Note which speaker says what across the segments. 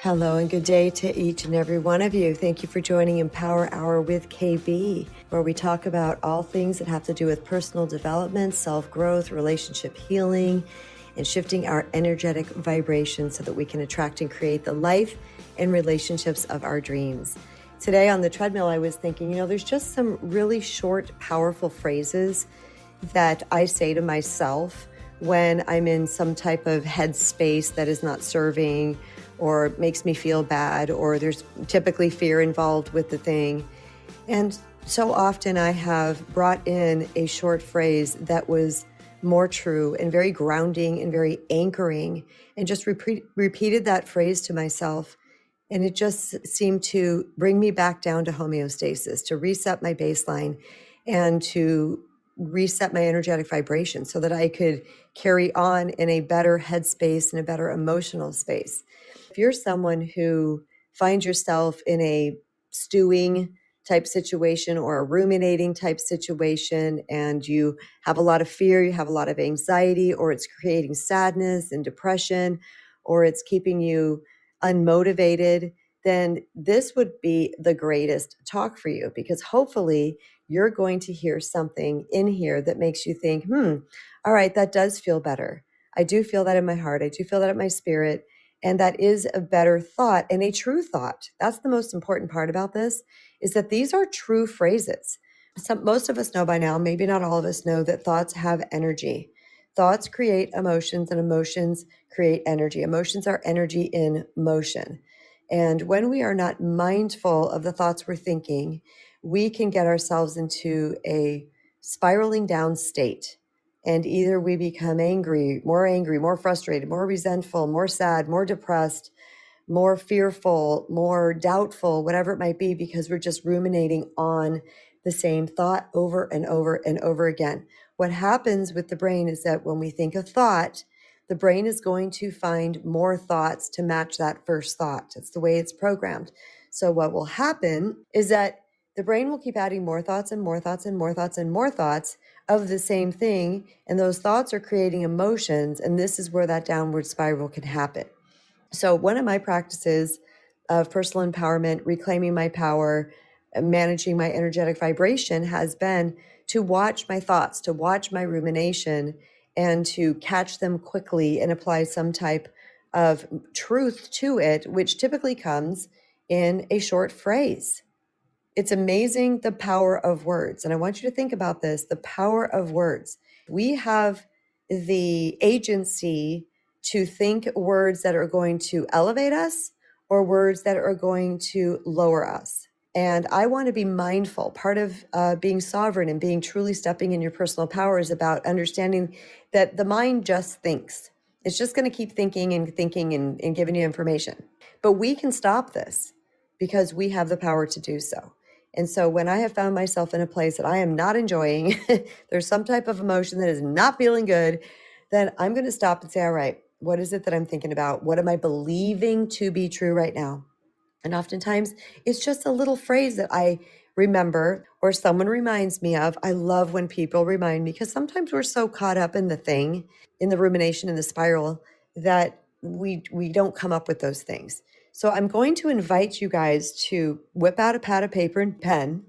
Speaker 1: Hello and good day to each and every one of you. Thank you for joining Empower Hour with KB, where we talk about all things that have to do with personal development, self-growth, relationship healing, and shifting our energetic vibration so that we can attract and create the life and relationships of our dreams. Today on the treadmill, I was thinking, there's just some really short, powerful phrases that I say to myself when I'm in some type of headspace that is not serving or makes me feel bad, or there's typically fear involved with the thing. And so often I have brought in a short phrase that was more true and very grounding and very anchoring, and just repeated that phrase to myself. And it just seemed to bring me back down to homeostasis, to reset my baseline and to reset my energetic vibration so that I could carry on in a better headspace and a better emotional space. If you're someone who finds yourself in a stewing type situation or a ruminating type situation, and you have a lot of fear, you have a lot of anxiety, or it's creating sadness and depression, or it's keeping you unmotivated, then this would be the greatest talk for you, because hopefully you're going to hear something in here that makes you think, all right, that does feel better. I do feel that in my heart. I do feel that in my spirit. And that is a better thought and a true thought. That's the most important part about this, is that these are true phrases. Most of us know by now, maybe not all of us know, that thoughts have energy. Thoughts create emotions, and emotions create energy. Emotions are energy in motion. And when we are not mindful of the thoughts we're thinking, we can get ourselves into a spiraling down state. And either we become angry, more frustrated, more resentful, more sad, more depressed, more fearful, more doubtful, whatever it might be, because we're just ruminating on the same thought over and over and over again. What happens with the brain is that when we think a thought, the brain is going to find more thoughts to match that first thought. It's the way it's programmed. So what will happen is that the brain will keep adding more thoughts and more thoughts and more thoughts and more thoughts of the same thing. And those thoughts are creating emotions. And this is where that downward spiral can happen. So one of my practices of personal empowerment, reclaiming my power, managing my energetic vibration, has been to watch my thoughts, to watch my rumination, and to catch them quickly and apply some type of truth to it, which typically comes in a short phrase. It's amazing, the power of words. And I want you to think about this, the power of words. We have the agency to think words that are going to elevate us or words that are going to lower us. And I want to be mindful. Part of being sovereign and being truly stepping in your personal power is about understanding that the mind just thinks. It's just going to keep thinking and thinking and giving you information. But we can stop this because we have the power to do so. And so when I have found myself in a place that I am not enjoying, there's some type of emotion that is not feeling good, then I'm going to stop and say, all right, what is it that I'm thinking about? What am I believing to be true right now? And oftentimes it's just a little phrase that I remember or someone reminds me of. I love when people remind me, because sometimes we're so caught up in the thing, in the rumination, in the spiral, that we don't come up with those things. So I'm going to invite you guys to whip out a pad of paper and pen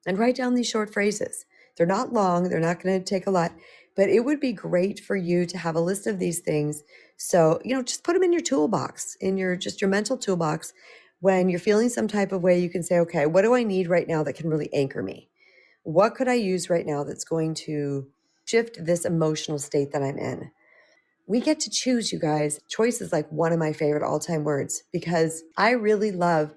Speaker 1: and write down these short phrases. They're not long. They're not going to take a lot, but it would be great for you to have a list of these things. So, just put them in your toolbox, in your mental toolbox. When you're feeling some type of way, you can say, okay, what do I need right now that can really anchor me? What could I use right now that's going to shift this emotional state that I'm in? We get to choose, you guys. Choice is like one of my favorite all-time words, because I really love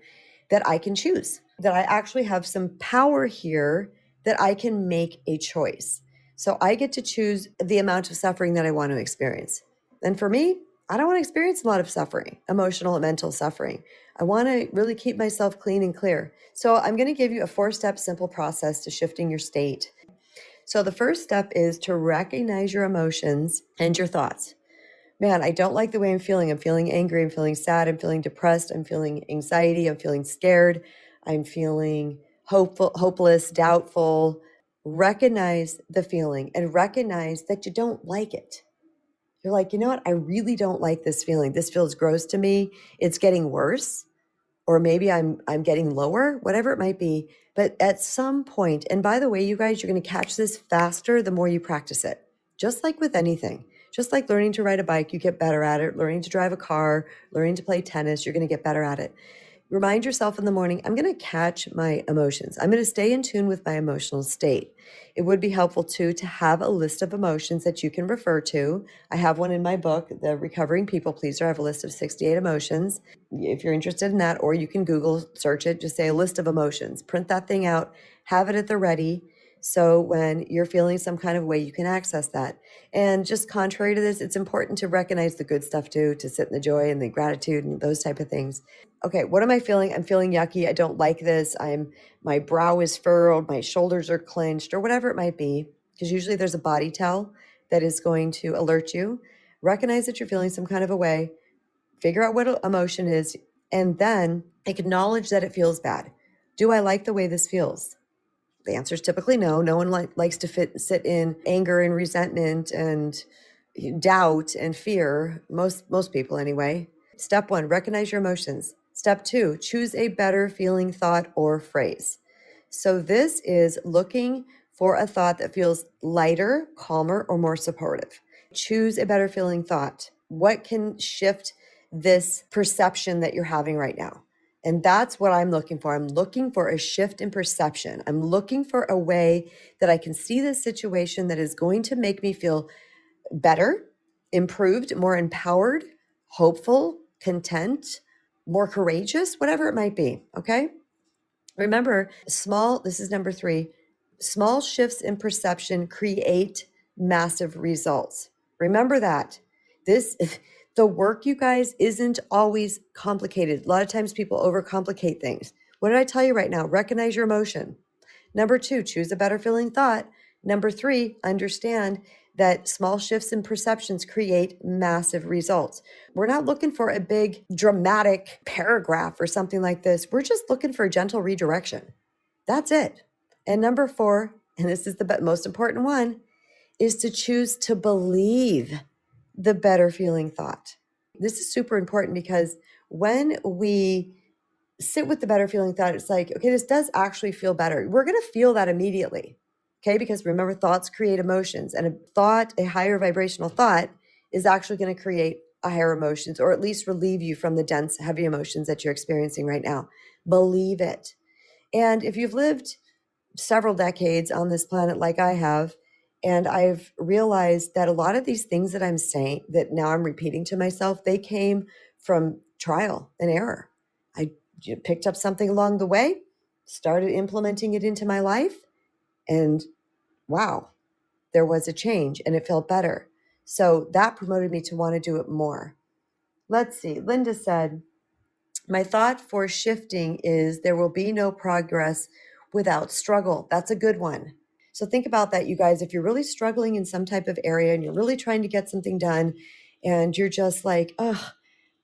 Speaker 1: that I can choose, that I actually have some power here, that I can make a choice. So I get to choose the amount of suffering that I want to experience. And for me, I don't want to experience a lot of suffering, emotional and mental suffering. I want to really keep myself clean and clear. So I'm going to give you a 4-step simple process to shifting your state. So the first step is to recognize your emotions and your thoughts. Man, I don't like the way I'm feeling. I'm feeling angry. I'm feeling sad. I'm feeling depressed. I'm feeling anxiety. I'm feeling scared. I'm feeling hopeless, doubtful. Recognize the feeling and recognize that you don't like it. You're like, you know what? I really don't like this feeling. This feels gross to me. It's getting worse. Or maybe I'm getting lower, whatever it might be. But at some point, and by the way, you guys, you're going to catch this faster the more you practice it. Just like with anything, just like learning to ride a bike, you get better at it. Learning to drive a car, learning to play tennis, you're going to get better at it. Remind yourself in the morning, I'm going to catch my emotions. I'm going to stay in tune with my emotional state. It would be helpful too to have a list of emotions that you can refer to. I have one in my book, The Recovering People Pleaser. I have a list of 68 emotions. If you're interested in that, or you can Google search it, just say a list of emotions, print that thing out, have it at the ready. So when you're feeling some kind of way, you can access that. And just contrary to this, it's important to recognize the good stuff too, to sit in the joy and the gratitude and those type of things. Okay, what am I feeling? I'm feeling yucky. I don't like this. My brow is furrowed, my shoulders are clenched, or whatever it might be, because usually there's a body tell that is going to alert you. Recognize that you're feeling some kind of a way, figure out what emotion is, and then acknowledge that it feels bad. Do I like the way this feels? The answer is typically no. No one likes to sit in anger and resentment and doubt and fear. Most people anyway. Step 1, recognize your emotions. Step 2, choose a better feeling thought or phrase. So this is looking for a thought that feels lighter, calmer, or more supportive. Choose a better feeling thought. What can shift this perception that you're having right now? And that's what I'm looking for. I'm looking for a shift in perception. I'm looking for a way that I can see this situation that is going to make me feel better, improved, more empowered, hopeful, content, more courageous, whatever it might be. Okay. Remember, this is number 3, small shifts in perception create massive results. Remember that. The work, you guys, isn't always complicated. A lot of times people overcomplicate things. What did I tell you right now? Recognize your emotion. Number 2, choose a better feeling thought. Number 3, understand that small shifts in perceptions create massive results. We're not looking for a big dramatic paragraph or something like this. We're just looking for a gentle redirection. That's it. And number 4, and this is the most important one, is to choose to believe the better feeling thought. This is super important because when we sit with the better feeling thought, it's like, okay, this does actually feel better. We're going to feel that immediately. Okay. Because remember, thoughts create emotions, and a higher vibrational thought is actually going to create a higher emotions, or at least relieve you from the dense, heavy emotions that you're experiencing right now. Believe it. And if you've lived several decades on this planet like I have, and I've realized that a lot of these things that I'm saying, that now I'm repeating to myself, they came from trial and error. I picked up something along the way, started implementing it into my life, and wow, there was a change and it felt better. So that promoted me to want to do it more. Let's see. Linda said, my thought for shifting is there will be no progress without struggle. That's a good one. So think about that, you guys. If you're really struggling in some type of area and you're really trying to get something done and you're just like, oh,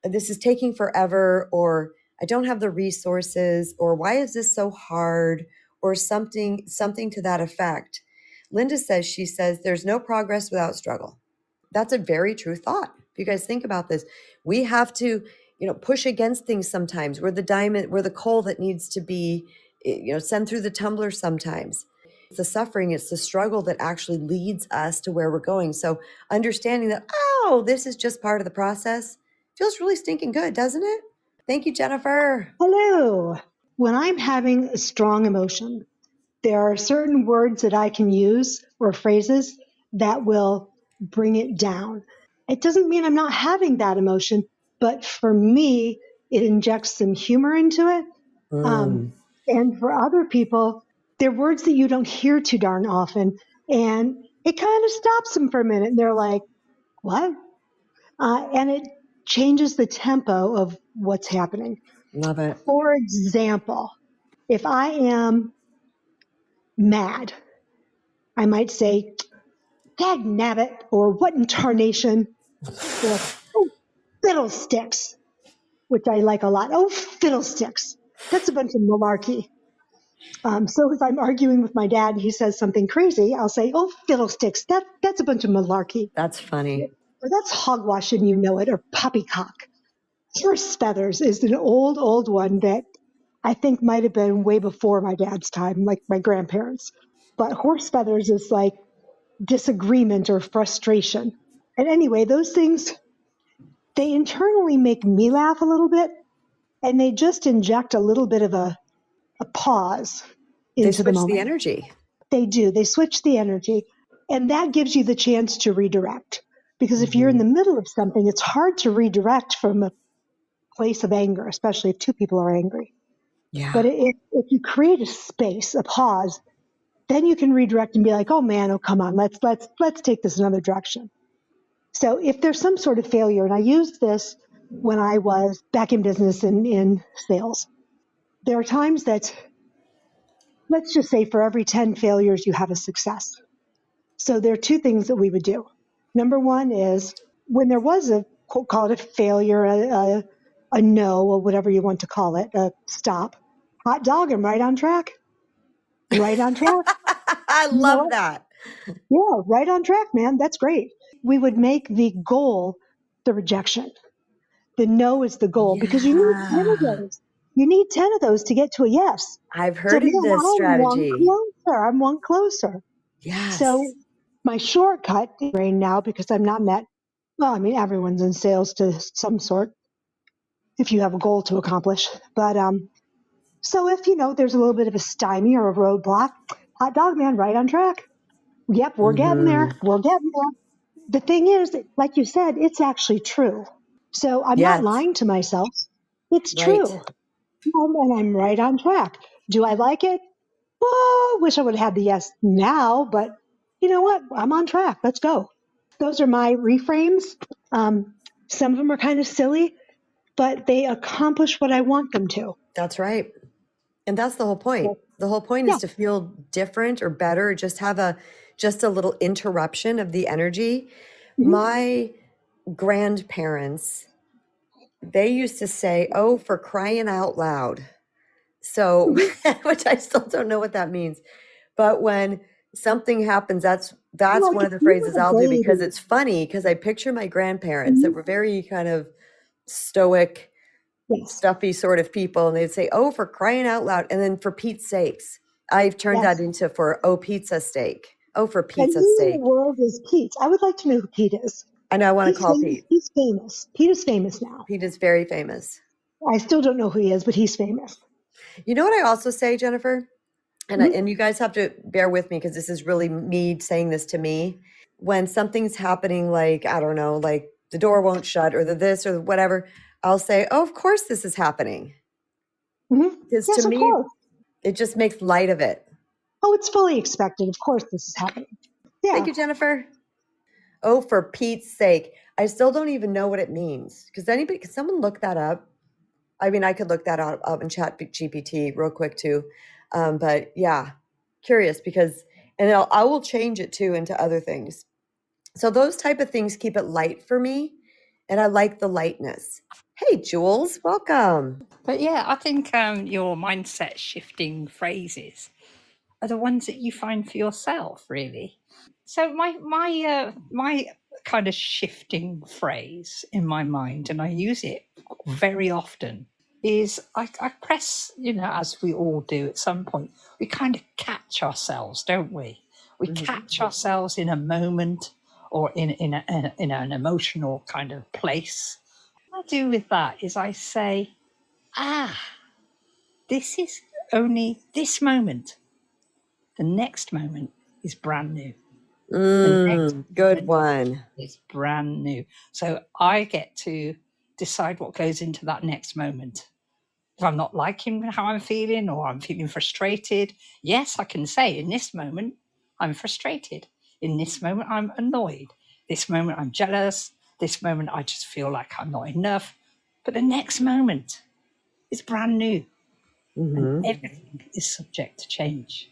Speaker 1: this is taking forever, or I don't have the resources, or why is this so hard, or something to that effect. Linda says there's no progress without struggle. That's a very true thought. If you guys think about this, we have to, push against things sometimes. We're the coal that needs to be, sent through the tumbler sometimes. It's the suffering, it's the struggle that actually leads us to where we're going. So understanding that, this is just part of the process feels really stinking good, doesn't it? Thank you, Jennifer.
Speaker 2: Hello. When I'm having a strong emotion, there are certain words that I can use or phrases that will bring it down. It doesn't mean I'm not having that emotion, but for me, it injects some humor into it. And for other people, they're words that you don't hear too darn often. And it kind of stops them for a minute. And they're like, what? And it changes the tempo of what's happening.
Speaker 1: Love it.
Speaker 2: For example, if I am mad, I might say, dag nabbit, or what in tarnation, or oh, fiddlesticks, which I like a lot. Oh, fiddlesticks. That's a bunch of malarkey. So if I'm arguing with my dad and he says something crazy, I'll say, oh, fiddlesticks. That's a bunch of malarkey.
Speaker 1: That's funny.
Speaker 2: Or that's hogwash and you know it, or poppycock. Horse feathers is an old one that I think might have been way before my dad's time, like my grandparents. But horse feathers is like disagreement or frustration. And anyway, those things, they internally make me laugh a little bit, and they just inject a little bit of a pause
Speaker 1: They
Speaker 2: into the
Speaker 1: switch the
Speaker 2: moment.
Speaker 1: energy.
Speaker 2: They do. They switch the energy, and that gives you the chance to redirect. Because if you're in
Speaker 1: Mm-hmm.
Speaker 2: the middle of something, it's hard to redirect from a place of anger, especially if two people are angry.
Speaker 1: Yeah.
Speaker 2: But if you create a space, a pause, then you can redirect and be like, "Oh man, oh come on, let's take this another direction." So if there's some sort of failure, and I used this when I was back in business in sales, there are times that, let's just say, for every 10 failures, you have a success. So there are two things that we would do. Number one is when there was a, call it a failure, a no, or whatever you want to call it, a stop, hot dog, I'm right on track. Right on track.
Speaker 1: I
Speaker 2: You know
Speaker 1: love
Speaker 2: what?
Speaker 1: that.
Speaker 2: Yeah, right on track, man. That's great. We would make the goal the rejection. The no is the goal because you need 10 of
Speaker 1: Yeah.
Speaker 2: those. You need 10 of those to get to a yes.
Speaker 1: I've
Speaker 2: So,
Speaker 1: heard
Speaker 2: man,
Speaker 1: of this
Speaker 2: I'm one
Speaker 1: strategy.
Speaker 2: closer. I'm one closer. So,
Speaker 1: Yes.
Speaker 2: my shortcut right now, because I'm not met, well, I mean, everyone's in sales to some sort if you have a goal to accomplish. But so if, there's a little bit of a stymie or a roadblock, hot dog, man, right on track. Yep, we're getting there.
Speaker 1: Mm-hmm.
Speaker 2: We're getting there. The thing is, like you said, it's actually true. So I'm not
Speaker 1: Yes.
Speaker 2: lying to myself. It's
Speaker 1: Right.
Speaker 2: true. And I'm right on track. Do I like it? Oh, wish I would have had the yes now, but you know what? I'm on track. Let's go. Those are my reframes. Some of them are kind of silly, but they accomplish what I want them to.
Speaker 1: That's right. And that's the whole point.
Speaker 2: So,
Speaker 1: The whole point is
Speaker 2: yeah.
Speaker 1: to feel different or better, or just have just a little interruption of the energy.
Speaker 2: Mhm.
Speaker 1: My grandparents, they used to say, "Oh, for crying out loud." So,
Speaker 2: Mhm.
Speaker 1: which I still don't know what that means. But when something happens, that's
Speaker 2: Like
Speaker 1: one
Speaker 2: if
Speaker 1: of the
Speaker 2: you
Speaker 1: phrases
Speaker 2: were a
Speaker 1: I'll do, because
Speaker 2: baby,
Speaker 1: it's funny, because I picture my grandparents that
Speaker 2: mhm.
Speaker 1: were very kind of stoic,
Speaker 2: Yes,
Speaker 1: stuffy sort of people, and they'd say, "Oh, for crying out loud." And then, "For Pete's sakes." I've turned that
Speaker 2: yes.
Speaker 1: into, "For, oh, pizza steak." Oh, for
Speaker 2: And
Speaker 1: pizza's
Speaker 2: who in the
Speaker 1: sake.
Speaker 2: world is Pete? I would like to know who Pete is.
Speaker 1: I know I want to
Speaker 2: He's
Speaker 1: call
Speaker 2: famous.
Speaker 1: Pete.
Speaker 2: He's famous. Pete is famous now.
Speaker 1: Pete is very famous.
Speaker 2: I still don't know who he is, but he's famous.
Speaker 1: You know what I also say, Jennifer? And
Speaker 2: Mhm.
Speaker 1: and you guys have to bear with me, because this is really me saying this to me. When something's happening, like, I don't know, like the door won't shut, or the this or the whatever, I'll say, "Oh, of course this is happening."
Speaker 2: Mhm.
Speaker 1: Because to
Speaker 2: Yes, of
Speaker 1: me,
Speaker 2: course.
Speaker 1: it just makes light of it.
Speaker 2: Oh, it's fully expected. Of course, this is happening.
Speaker 1: Thank
Speaker 2: Yeah.
Speaker 1: you, Jennifer. Oh, for Pete's sake. I still don't even know what it means. Could someone look that up? I mean, I could look that up in Chat GPT real quick too. But yeah, curious, because, and I will change it too into other things. So those type of things keep it light for me. And I like the lightness. Hey, Jules, welcome.
Speaker 3: But yeah, I think your mindset shifting phrases are the ones that you find for yourself, really. So my kind of shifting phrase in my mind, and I use it very often, is I press, as we all do at some point, we kind of catch ourselves, don't we? We
Speaker 1: Mhm.
Speaker 3: catch ourselves in a moment or in an emotional kind of place. What I do with that is I say, this is only this moment. The next moment is brand new. The next
Speaker 1: Good
Speaker 3: moment
Speaker 1: one.
Speaker 3: is brand new. So I get to decide what goes into that next moment. If I'm not liking how I'm feeling, or I'm feeling frustrated, yes, I can say, in this moment, I'm frustrated. In this moment, I'm annoyed. This moment, I'm jealous. This moment, I just feel like I'm not enough. But the next moment is brand new, and
Speaker 1: Hmm.
Speaker 3: everything is subject to change.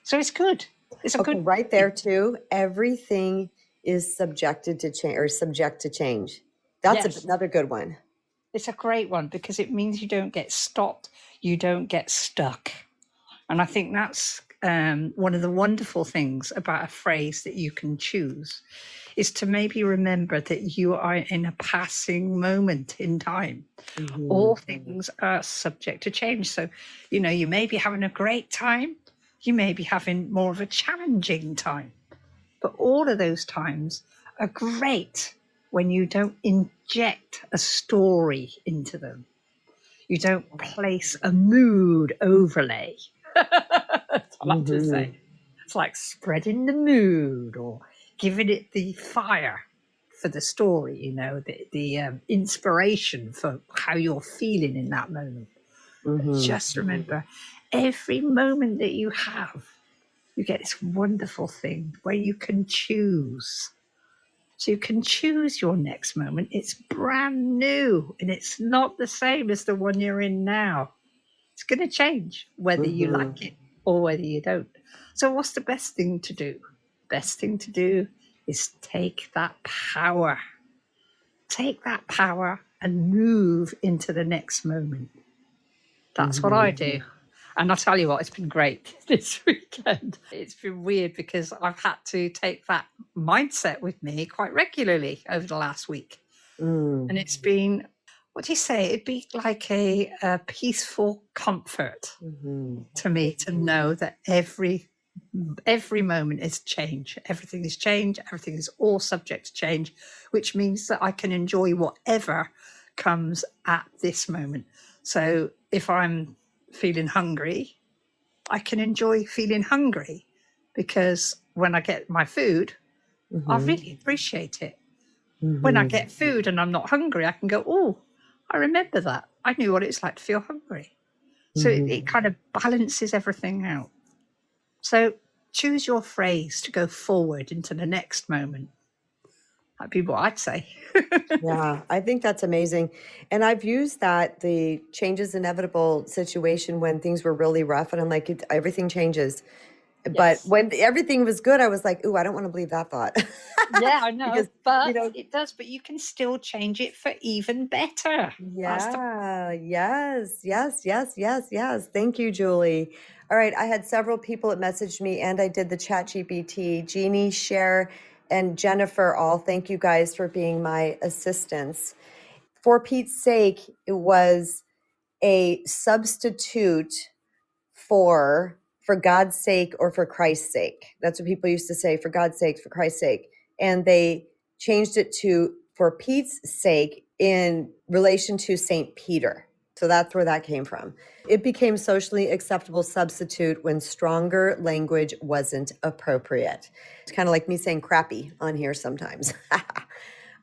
Speaker 3: So it's good. It's a
Speaker 1: Okay,
Speaker 3: good
Speaker 1: right
Speaker 3: thing.
Speaker 1: there too. Everything is subjected to change, or subject to change. That's
Speaker 3: Yes,
Speaker 1: another good one.
Speaker 3: it's a great one because it means you don't get stopped, you don't get stuck. And I think that's one of the wonderful things about a phrase that you can choose is to maybe remember that you are in a passing moment in time. All things are subject to change. So, you may be having a great time. You may be having more of a challenging time. But all of those times are great when you don't inject a story into them. You don't place a mood overlay. That's what I like to say. It's like spreading the mood or giving it the fire for the story, the inspiration for how you're feeling in that moment. But just remember, every moment that you have, you get this wonderful thing where you can choose. So you can choose your next moment. It's brand new and it's not the same as the one you're in now. It's going to change whether you like it or whether you don't. So what's the best thing to do? Best thing to do is take that power. Take that power and move into the next moment. That's what I do. And I'll tell you what, it's been great this weekend. It's been weird because I've had to take that mindset with me quite regularly over the last week. And it's been, what do you say? It'd be like a peaceful comfort to me to know that every moment is change. Everything is change. Everything is all subject to change, which means that I can enjoy whatever comes at this moment. So if I'm feeling hungry, I can enjoy feeling hungry because when I get my food, I really appreciate it. When I get food and I'm not hungry, I can go, oh, I remember that. I knew what it's like to feel hungry. So it kind of balances everything out. So choose your phrase to go forward into the next moment. That'd be what I'd say.
Speaker 1: Yeah, I think that's amazing. And I've used that, the change is inevitable situation when things were really rough. And I'm like, everything changes. But
Speaker 3: Yes.
Speaker 1: when everything was good, I was like, ooh, I don't want to believe that thought.
Speaker 3: Yeah, I know.
Speaker 1: Because,
Speaker 3: but it does. But you can still change it for even better.
Speaker 1: Yeah. Yes. Thank you, Julie. All right. I had several people that messaged me and I did the chat GPT. Jeannie, Cher, and Jennifer, all thank you guys for being my assistants. For Pete's sake, it was a substitute for God's sake or for Christ's sake. That's what people used to say, for God's sake, for Christ's sake. And they changed it to for Pete's sake in relation to St. Peter. So that's where that came from. It became socially acceptable substitute when stronger language wasn't appropriate. It's kind of like me saying crappy on here sometimes.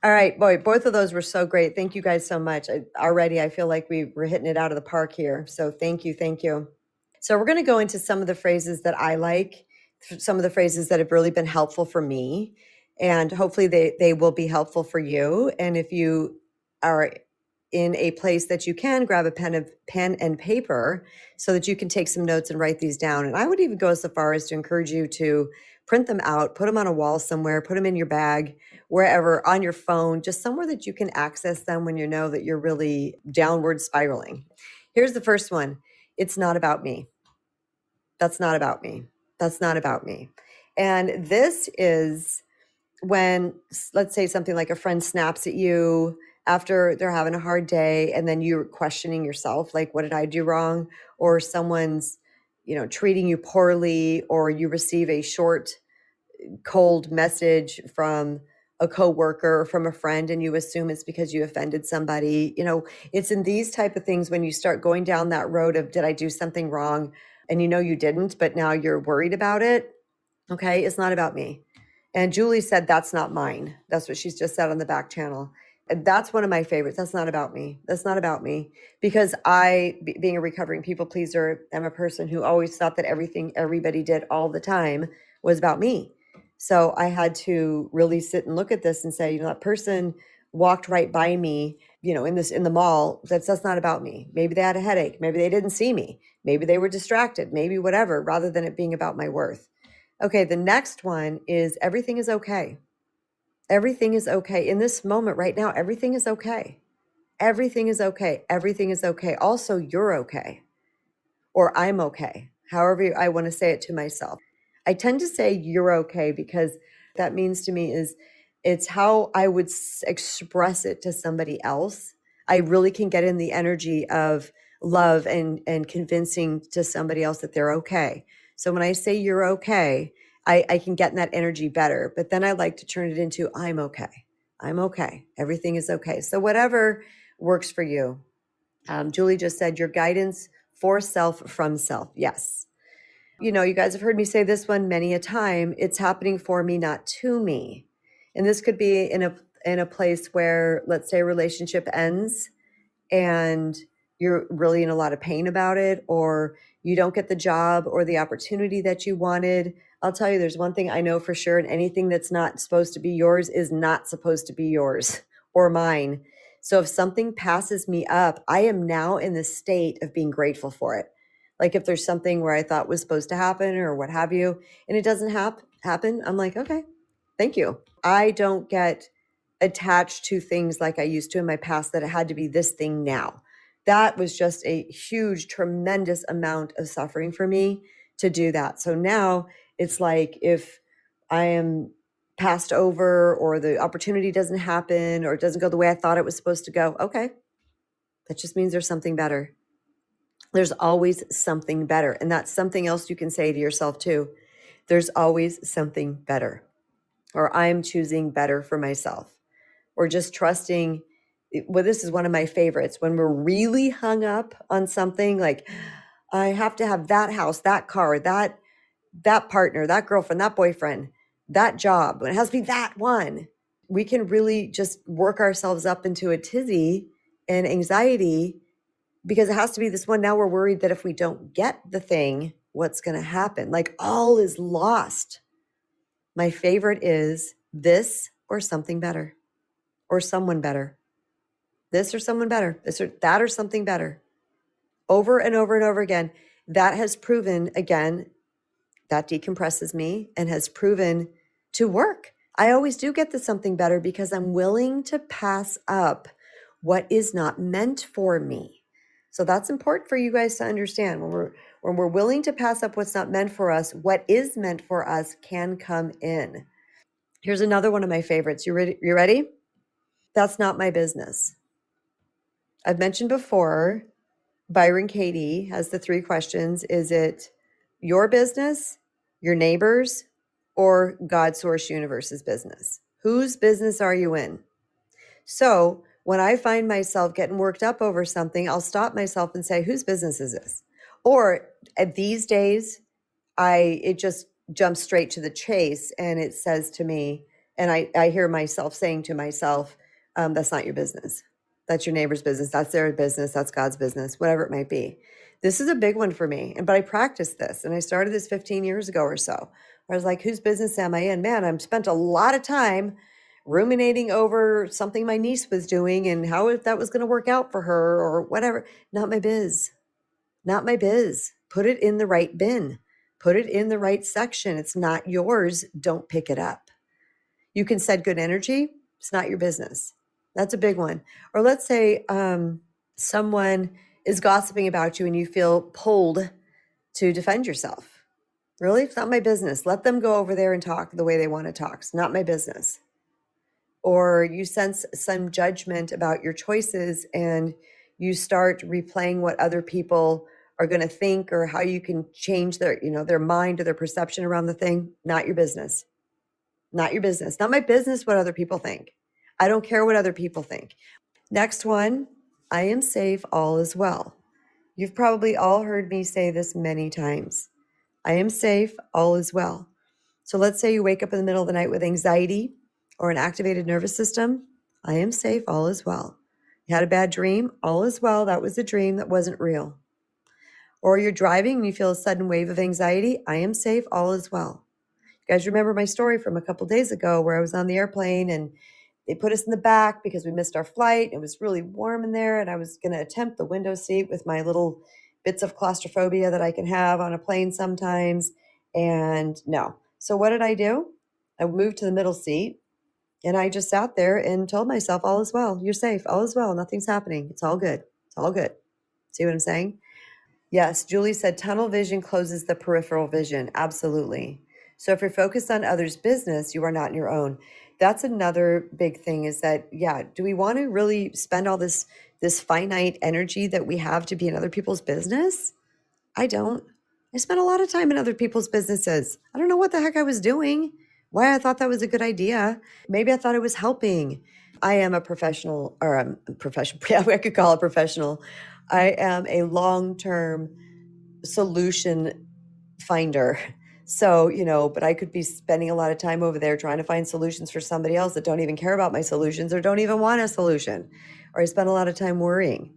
Speaker 1: All right, boy, both of those were so great. Thank you guys so much. Already, I feel like we're hitting it out of the park here. So thank you. So we're going to go into some of the phrases that I like, some of the phrases that have really been helpful for me, and hopefully they will be helpful for you. And if you are in a place that you can grab a pen and paper so that you can take some notes and write these down. And I would even go so far as to encourage you to print them out, put them on a wall somewhere, put them in your bag, wherever, on your phone, just somewhere that you can access them when you know that you're really downward spiraling. Here's the first one. It's not about me. That's not about me. That's not about me. And this is when, let's say something like a friend snaps at you after they're having a hard day, and then you're questioning yourself, like, what did I do wrong? Or someone's, treating you poorly, or you receive a short, cold message from a coworker or from a friend, and you assume it's because you offended somebody. It's in these type of things when you start going down that road of, did I do something wrong? And you didn't, but now you're worried about it. Okay, it's not about me. And Julie said, that's not mine. That's what she's just said on the back channel. And that's one of my favorites. That's not about me. That's not about me. Because being a recovering people pleaser, I'm a person who always thought that everything everybody did all the time was about me. So I had to really sit and look at this and say, that person walked right by me, in the mall. That's not about me. Maybe they had a headache. Maybe they didn't see me. Maybe they were distracted. Maybe whatever, rather than it being about my worth. Okay, the next one is everything is okay. Everything is okay. In this moment right now, everything is okay. Everything is okay. Everything is okay. Also, you're okay. Or I'm okay. However I want to say it to myself. I tend to say you're okay because that means to me is It's how I would express it to somebody else. I really can get in the energy of love and convincing to somebody else that they're okay. So when I say you're okay, I can get in that energy better. But then I like to turn it into I'm okay. I'm okay. Everything is okay. So whatever works for you. Julie just said your guidance for self from self. Yes. You know, you guys have heard me say this one many a time. It's happening for me, not to me. And this could be in a place where, let's say, a relationship ends and you're really in a lot of pain about it, or you don't get the job or the opportunity that you wanted. I'll tell you, there's one thing I know for sure, and anything that's not supposed to be yours is not supposed to be yours or mine. So if something passes me up, I am now in the state of being grateful for it. Like if there's something where I thought was supposed to happen or what have you, and it doesn't happen, I'm like, okay, thank you. I don't get attached to things like I used to in my past that it had to be this thing now. That was just a huge, tremendous amount of suffering for me to do that. So now it's like if I am passed over or the opportunity doesn't happen or it doesn't go the way I thought it was supposed to go, okay, that just means there's something better. There's always something better. And that's something else you can say to yourself too. There's always something better, or I'm choosing better for myself, or just trusting. Well, this is one of my favorites when we're really hung up on something like I have to have that house, that car, that partner, that girlfriend, that boyfriend, that job. It has to be that one. We can really just work ourselves up into a tizzy and anxiety because it has to be this one. Now we're worried that if we don't get the thing, what's going to happen? Like all is lost. My favorite is this or something better or someone better. This or someone better, this or that or something better. Over and over and over again. That has proven, again, that decompresses me and has proven to work. I always do get the something better because I'm willing to pass up what is not meant for me. So that's important for you guys to understand. When we're willing to pass up what's not meant for us, what is meant for us can come in. Here's another one of my favorites. You ready? That's not my business. I've mentioned before, Byron Katie has the 3 questions. Is it your business, your neighbor's, or God source universe's business? Whose business are you in? So when I find myself getting worked up over something, I'll stop myself and say, whose business is this? Or these days, it just jumps straight to the chase and it says to me, and I hear myself saying to myself, that's not your business. That's your neighbor's business. That's their business. That's God's business, whatever it might be. This is a big one for me. But I practiced this and I started this 15 years ago or so. I was like, whose business am I in? Man, I've spent a lot of time ruminating over something my niece was doing and how if that was going to work out for her or whatever. Not my biz. Not my biz. Put it in the right bin. Put it in the right section. It's not yours. Don't pick it up. You can set good energy. It's not your business. That's a big one. Or let's say someone is gossiping about you and you feel pulled to defend yourself. Really? It's not my business. Let them go over there and talk the way they want to talk. It's not my business. Or you sense some judgment about your choices and you start replaying what other people are going to think or how you can change their mind or their perception around the thing. Not your business. Not your business. Not my business what other people think. I don't care what other people think. Next one, I am safe, all is well. You've probably all heard me say this many times. I am safe, all is well. So let's say you wake up in the middle of the night with anxiety or an activated nervous system. I am safe, all is well. You had a bad dream, all is well. That was a dream that wasn't real. Or you're driving and you feel a sudden wave of anxiety. I am safe, all is well. You guys remember my story from a couple days ago where I was on the airplane and they put us in the back because we missed our flight. It was really warm in there and I was going to attempt the window seat with my little bits of claustrophobia that I can have on a plane sometimes. And no. So what did I do? I moved to the middle seat and I just sat there and told myself, all is well. You're safe. All is well. Nothing's happening. It's all good. It's all good. See what I'm saying? Yes. Julie said tunnel vision closes the peripheral vision. Absolutely. So if you're focused on others' business, you are not in your own. that's another big thing is that, yeah, do we want to really spend all this finite energy that we have to be in other people's business? I don't. I spent a lot of time in other people's businesses. I don't know what the heck I was doing, why I thought that was a good idea. Maybe I thought it was helping. I am a professional, or a professional, yeah, I could call it professional. I am a long-term solution finder. So, but I could be spending a lot of time over there trying to find solutions for somebody else that don't even care about my solutions or don't even want a solution. Or I spend a lot of time worrying.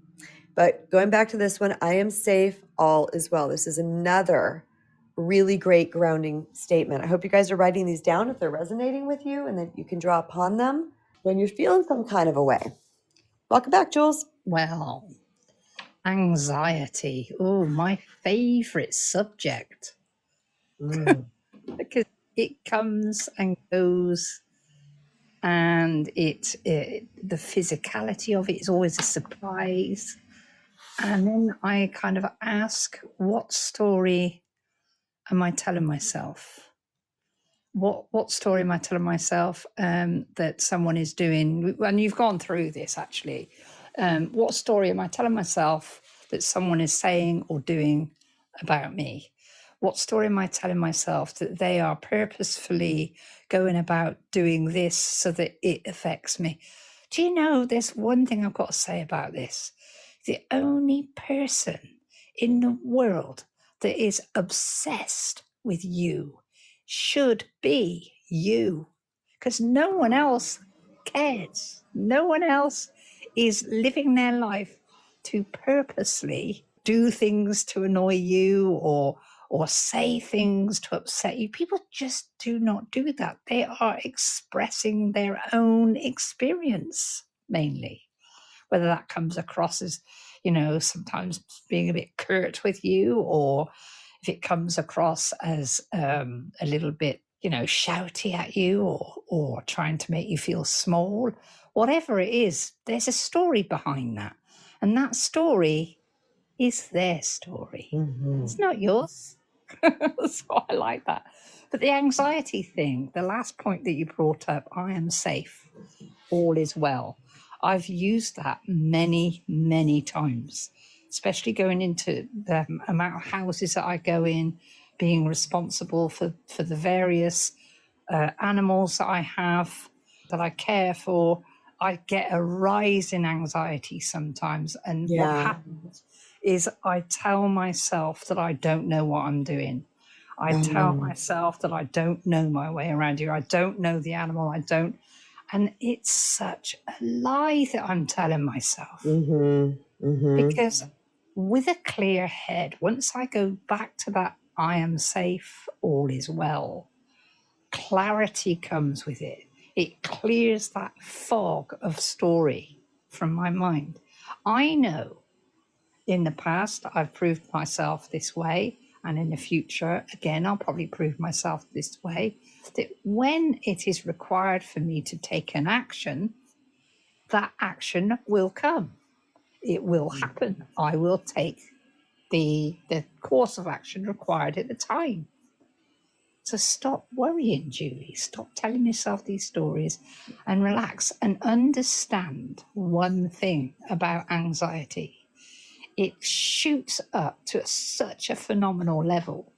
Speaker 1: But going back to this one, I am safe, all is well. This is another really great grounding statement. I hope you guys are writing these down if they're resonating with you and that you can draw upon them when you're feeling some kind of a way. Welcome back, Jules.
Speaker 3: Well, anxiety. Oh, my favorite subject. Because it comes and goes, and the physicality of it is always a surprise. And then I kind of ask, what story am I telling myself? What story am I telling myself that someone is doing? And you've gone through this actually. What story am I telling myself that someone is saying or doing about me? What story am I telling myself that they are purposefully going about doing this so that it affects me? Do you know, there's one thing I've got to say about this. The only person in the world that is obsessed with you should be you, because no one else cares. No one else is living their life to purposely do things to annoy you or say things to upset you. People just do not do that. They are expressing their own experience mainly, whether that comes across as, sometimes being a bit curt with you, or if it comes across as a little bit, shouty at you, or trying to make you feel small, whatever it is, there's a story behind that. And that story is their story. It's not yours. So I like that. But the anxiety thing, the last point that you brought up, I am safe, all is well. I've used that many, many times, especially going into the amount of houses that I go in, being responsible for the various animals that I have, that I care for. I get a rise in anxiety sometimes. And what happens is I tell myself that I don't know what I'm doing. I tell myself that I don't know my way around here. I don't know the animal. And it's such a lie that I'm telling myself. Because with a clear head, once I go back to that, I am safe, all is well, clarity comes with it. It clears that fog of story from my mind. I know in the past I've proved myself this way, and in the future, again, I'll probably prove myself this way, that when it is required for me to take an action, that action will come. It will happen. I will take the course of action required at the time. So stop worrying, Julie. Stop telling yourself these stories and relax and understand one thing about anxiety. It shoots up to such a phenomenal level,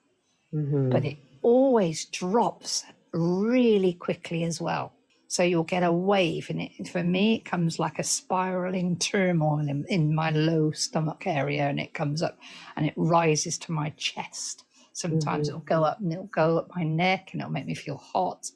Speaker 3: but it always drops really quickly as well. So you'll get a wave, and for me, it comes like a spiraling turmoil in my low stomach area, and it comes up and it rises to my chest. Sometimes it'll go up and it'll go up my neck, and it'll make me feel hot,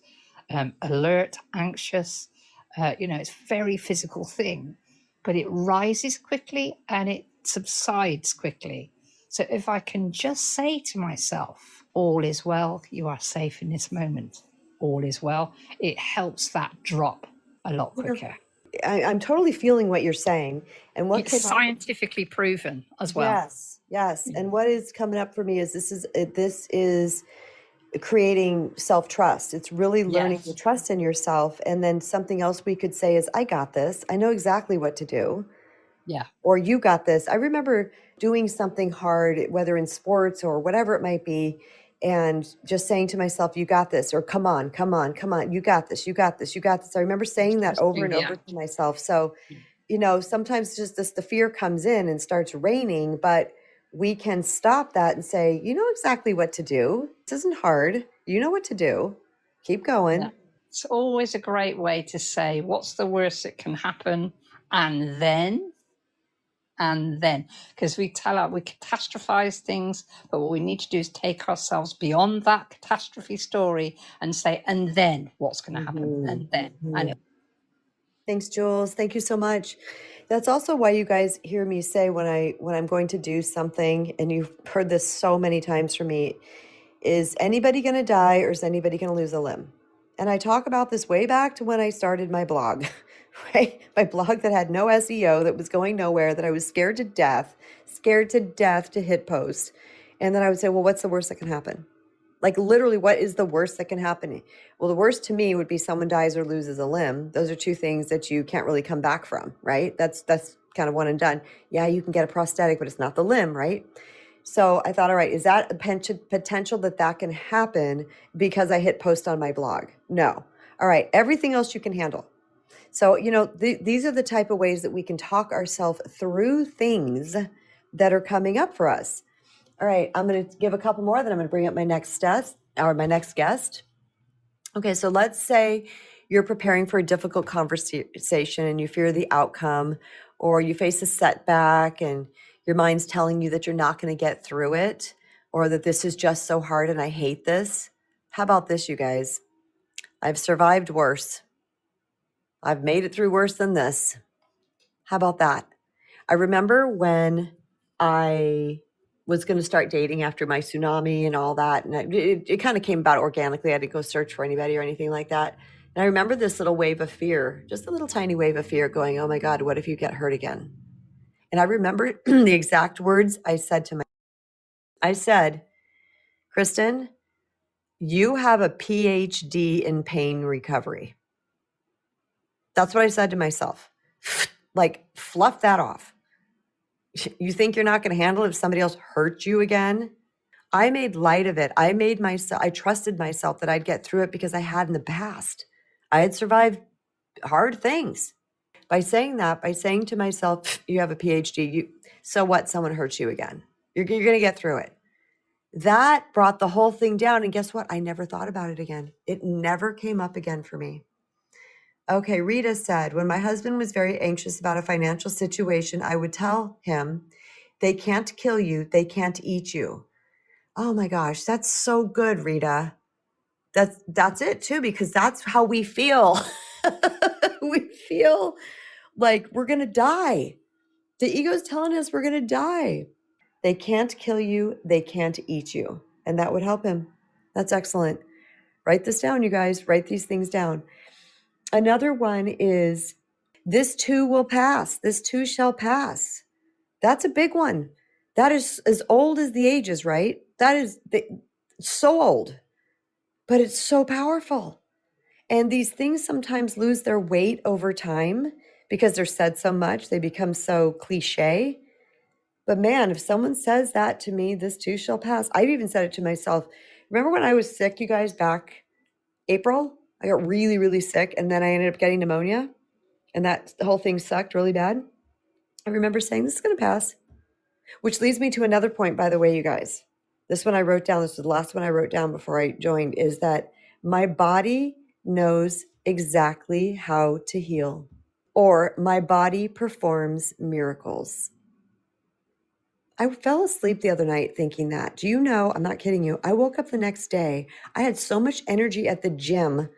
Speaker 3: alert, anxious. It's a very physical thing, but it rises quickly and it subsides quickly. So if I can just say to myself, all is well, you are safe in this moment, all is well, it helps that drop a lot quicker.
Speaker 1: I'm totally feeling what you're saying. And what
Speaker 3: it's scientifically proven as well.
Speaker 1: Yes. And what is coming up for me is this is creating self-trust. It's really learning to trust in yourself. And then something else we could say is, I got this. I know exactly what to do.
Speaker 3: Yeah.
Speaker 1: Or you got this. I remember doing something hard, whether in sports or whatever it might be, and just saying to myself, you got this, or come on, come on, come on, you got this, you got this, you got this. I remember saying that over and over to myself. So, sometimes just the fear comes in and starts raining, but we can stop that and say, you know exactly what to do. This isn't hard. You know what to do. Keep going.
Speaker 3: Yeah. It's always a great way to say, what's the worst that can happen? And then, because we catastrophize things, but what we need to do is take ourselves beyond that catastrophe story and say, and then what's going to happen? And then.
Speaker 1: Thanks, Jules. Thank you so much. That's also why you guys hear me say when I'm going to do something, and you've heard this so many times from me, is anybody going to die or is anybody going to lose a limb? And I talk about this way back to when I started my blog, right? My blog that had no SEO, that was going nowhere, that I was scared to death to hit post. And then I would say, well, what's the worst that can happen? Like literally, what is the worst that can happen? Well, the worst to me would be someone dies or loses a limb. Those are two things that you can't really come back from, right? That's kind of one and done. Yeah, you can get a prosthetic, but it's not the limb, right? So I thought, all right, is that a potential that can happen because I hit post on my blog? No. All right, everything else you can handle. So, these are the type of ways that we can talk ourselves through things that are coming up for us. All right, I'm going to give a couple more, then I'm going to bring up my next guest. Okay, so let's say you're preparing for a difficult conversation and you fear the outcome, or you face a setback and your mind's telling you that you're not going to get through it, or that this is just so hard and I hate this. How about this, you guys? I've survived worse. I've made it through worse than this. How about that? I remember when I was going to start dating after my tsunami and all that. And it kind of came about organically. I didn't go search for anybody or anything like that. And I remember this little wave of fear, just a little tiny wave of fear going, oh my God, what if you get hurt again? And I remember the exact words I said to I said, Kristen, you have a PhD in pain recovery. That's what I said to myself. Like, fluff that off. You think you're not going to handle it if somebody else hurts you again? I made light of it. I trusted myself that I'd get through it because I had in the past. I had survived hard things. By saying to myself, you have a PhD, so what, someone hurts you again? You're going to get through it. That brought the whole thing down. And guess what? I never thought about it again. It never came up again for me. Okay, Rita said, when my husband was very anxious about a financial situation, I would tell him, they can't kill you, they can't eat you. Oh my gosh, that's so good, Rita. That's it too, because that's how we feel. We feel like we're going to die. The ego's telling us we're going to die. They can't kill you, they can't eat you. And that would help him. That's excellent. Write this down, you guys. Write these things down. Another one is, this too will pass. This too shall pass. That's a big one. That is as old as the ages, right? That is so old, but it's so powerful. And these things sometimes lose their weight over time because they're said so much. They become so cliche. But man, if someone says that to me, this too shall pass. I've even said it to myself. Remember when I was sick, you guys, back April? I got really, really sick, and then I ended up getting pneumonia, and the whole thing sucked really bad. I remember saying, this is going to pass, which leads me to another point, by the way, you guys. This one I wrote down, this was the last one I wrote down before I joined, is that my body knows exactly how to heal, or my body performs miracles. I fell asleep the other night thinking that. Do you know, I'm not kidding you, I woke up the next day, I had so much energy at the gym.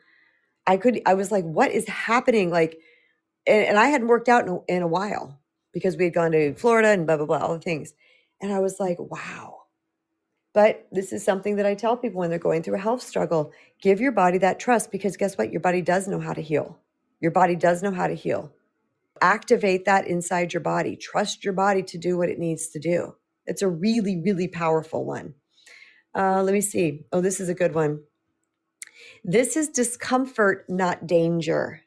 Speaker 1: I was like, what is happening? Like, and I hadn't worked out in a while because we had gone to Florida and blah, blah, blah, all the things. And I was like, wow. But this is something that I tell people when they're going through a health struggle. Give your body that trust, because guess what? Your body does know how to heal. Your body does know how to heal. Activate that inside your body. Trust your body to do what it needs to do. It's a really, really powerful one. Let me see. Oh, this is a good one. This is discomfort, not danger.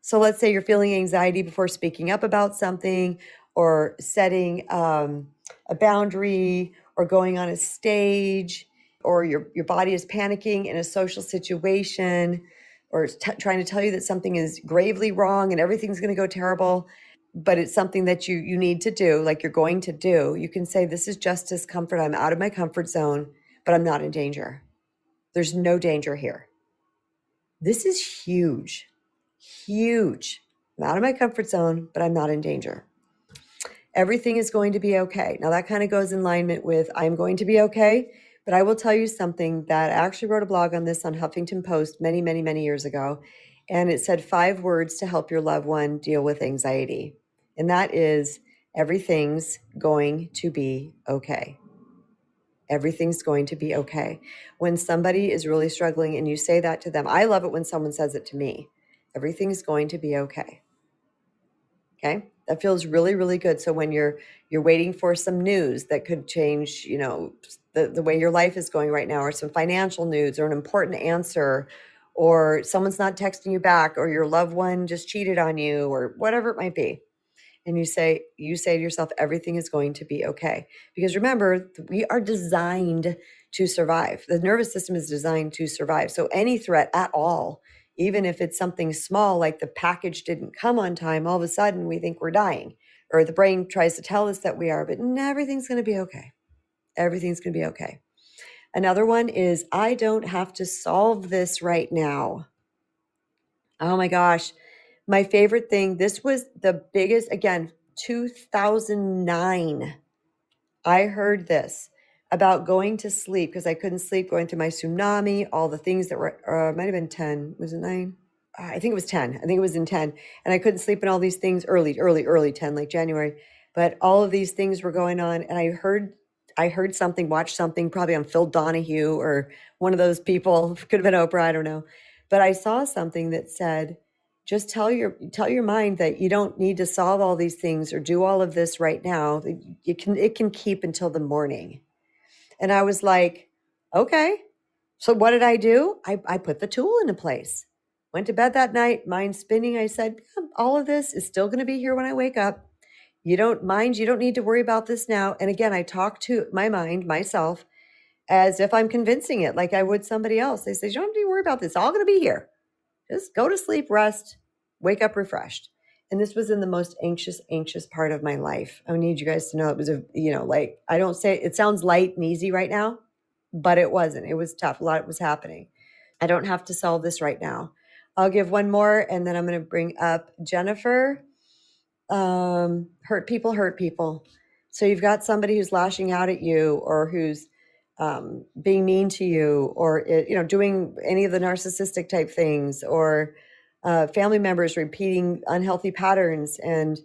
Speaker 1: So let's say you're feeling anxiety before speaking up about something, or setting a boundary, or going on a stage, or your body is panicking in a social situation, or trying to tell you that something is gravely wrong and everything's going to go terrible, but it's something that you need to do, like you're going to do, you can say, this is just discomfort. I'm out of my comfort zone, but I'm not in danger. There's no danger here. This is huge, huge. I'm out of my comfort zone, but I'm not in danger. Everything is going to be okay. Now that kind of goes in alignment with I'm going to be okay, but I will tell you something that I actually wrote a blog on this on Huffington Post many, many, many years ago. And it said 5 words to help your loved one deal with anxiety. And that is, everything's going to be okay. Everything's going to be okay. When somebody is really struggling and you say that to them, I love it when someone says it to me. Everything's going to be okay. Okay, that feels really, really good. So when you're waiting for some news that could change, the way your life is going right now, or some financial news, or an important answer, or someone's not texting you back, or your loved one just cheated on you, or whatever it might be, and you say to yourself, everything is going to be okay. Because remember, we are designed to survive. The nervous system is designed to survive. So any threat at all, even if it's something small, like the package didn't come on time, all of a sudden we think we're dying, or the brain tries to tell us that we are, but everything's going to be okay. Everything's going to be okay. Another one is, I don't have to solve this right now. Oh my gosh. My favorite thing, this was the biggest, again, 2009. I heard this about going to sleep because I couldn't sleep, going through my tsunami, all the things that were, might have been 10. Was it 9? I think it was 10. I think it was in 10. And I couldn't sleep, and all these things early 10, like January. But all of these things were going on. And I heard something, watched something, probably on Phil Donahue or one of those people, could have been Oprah, I don't know. But I saw something that said, just tell your mind that you don't need to solve all these things or do all of this right now. It can keep until the morning. And I was like, okay. So what did I do? I put the tool into place. Went to bed that night, mind spinning. I said, all of this is still going to be here when I wake up. You don't need to worry about this now. And again, I talk to my mind, myself, as if I'm convincing it like I would somebody else. They say, you don't need to worry about this. It's all going to be here. Just go to sleep, rest, wake up refreshed. And this was in the most anxious part of my life. I need you guys to know it was I don't say it sounds light and easy right now, but it wasn't. It was tough. A lot was happening. I don't have to solve this right now. I'll give one more, and then I'm going to bring up Jennifer. Hurt people. So you've got somebody who's lashing out at you, or who's being mean to you, or doing any of the narcissistic type things, or family members repeating unhealthy patterns, and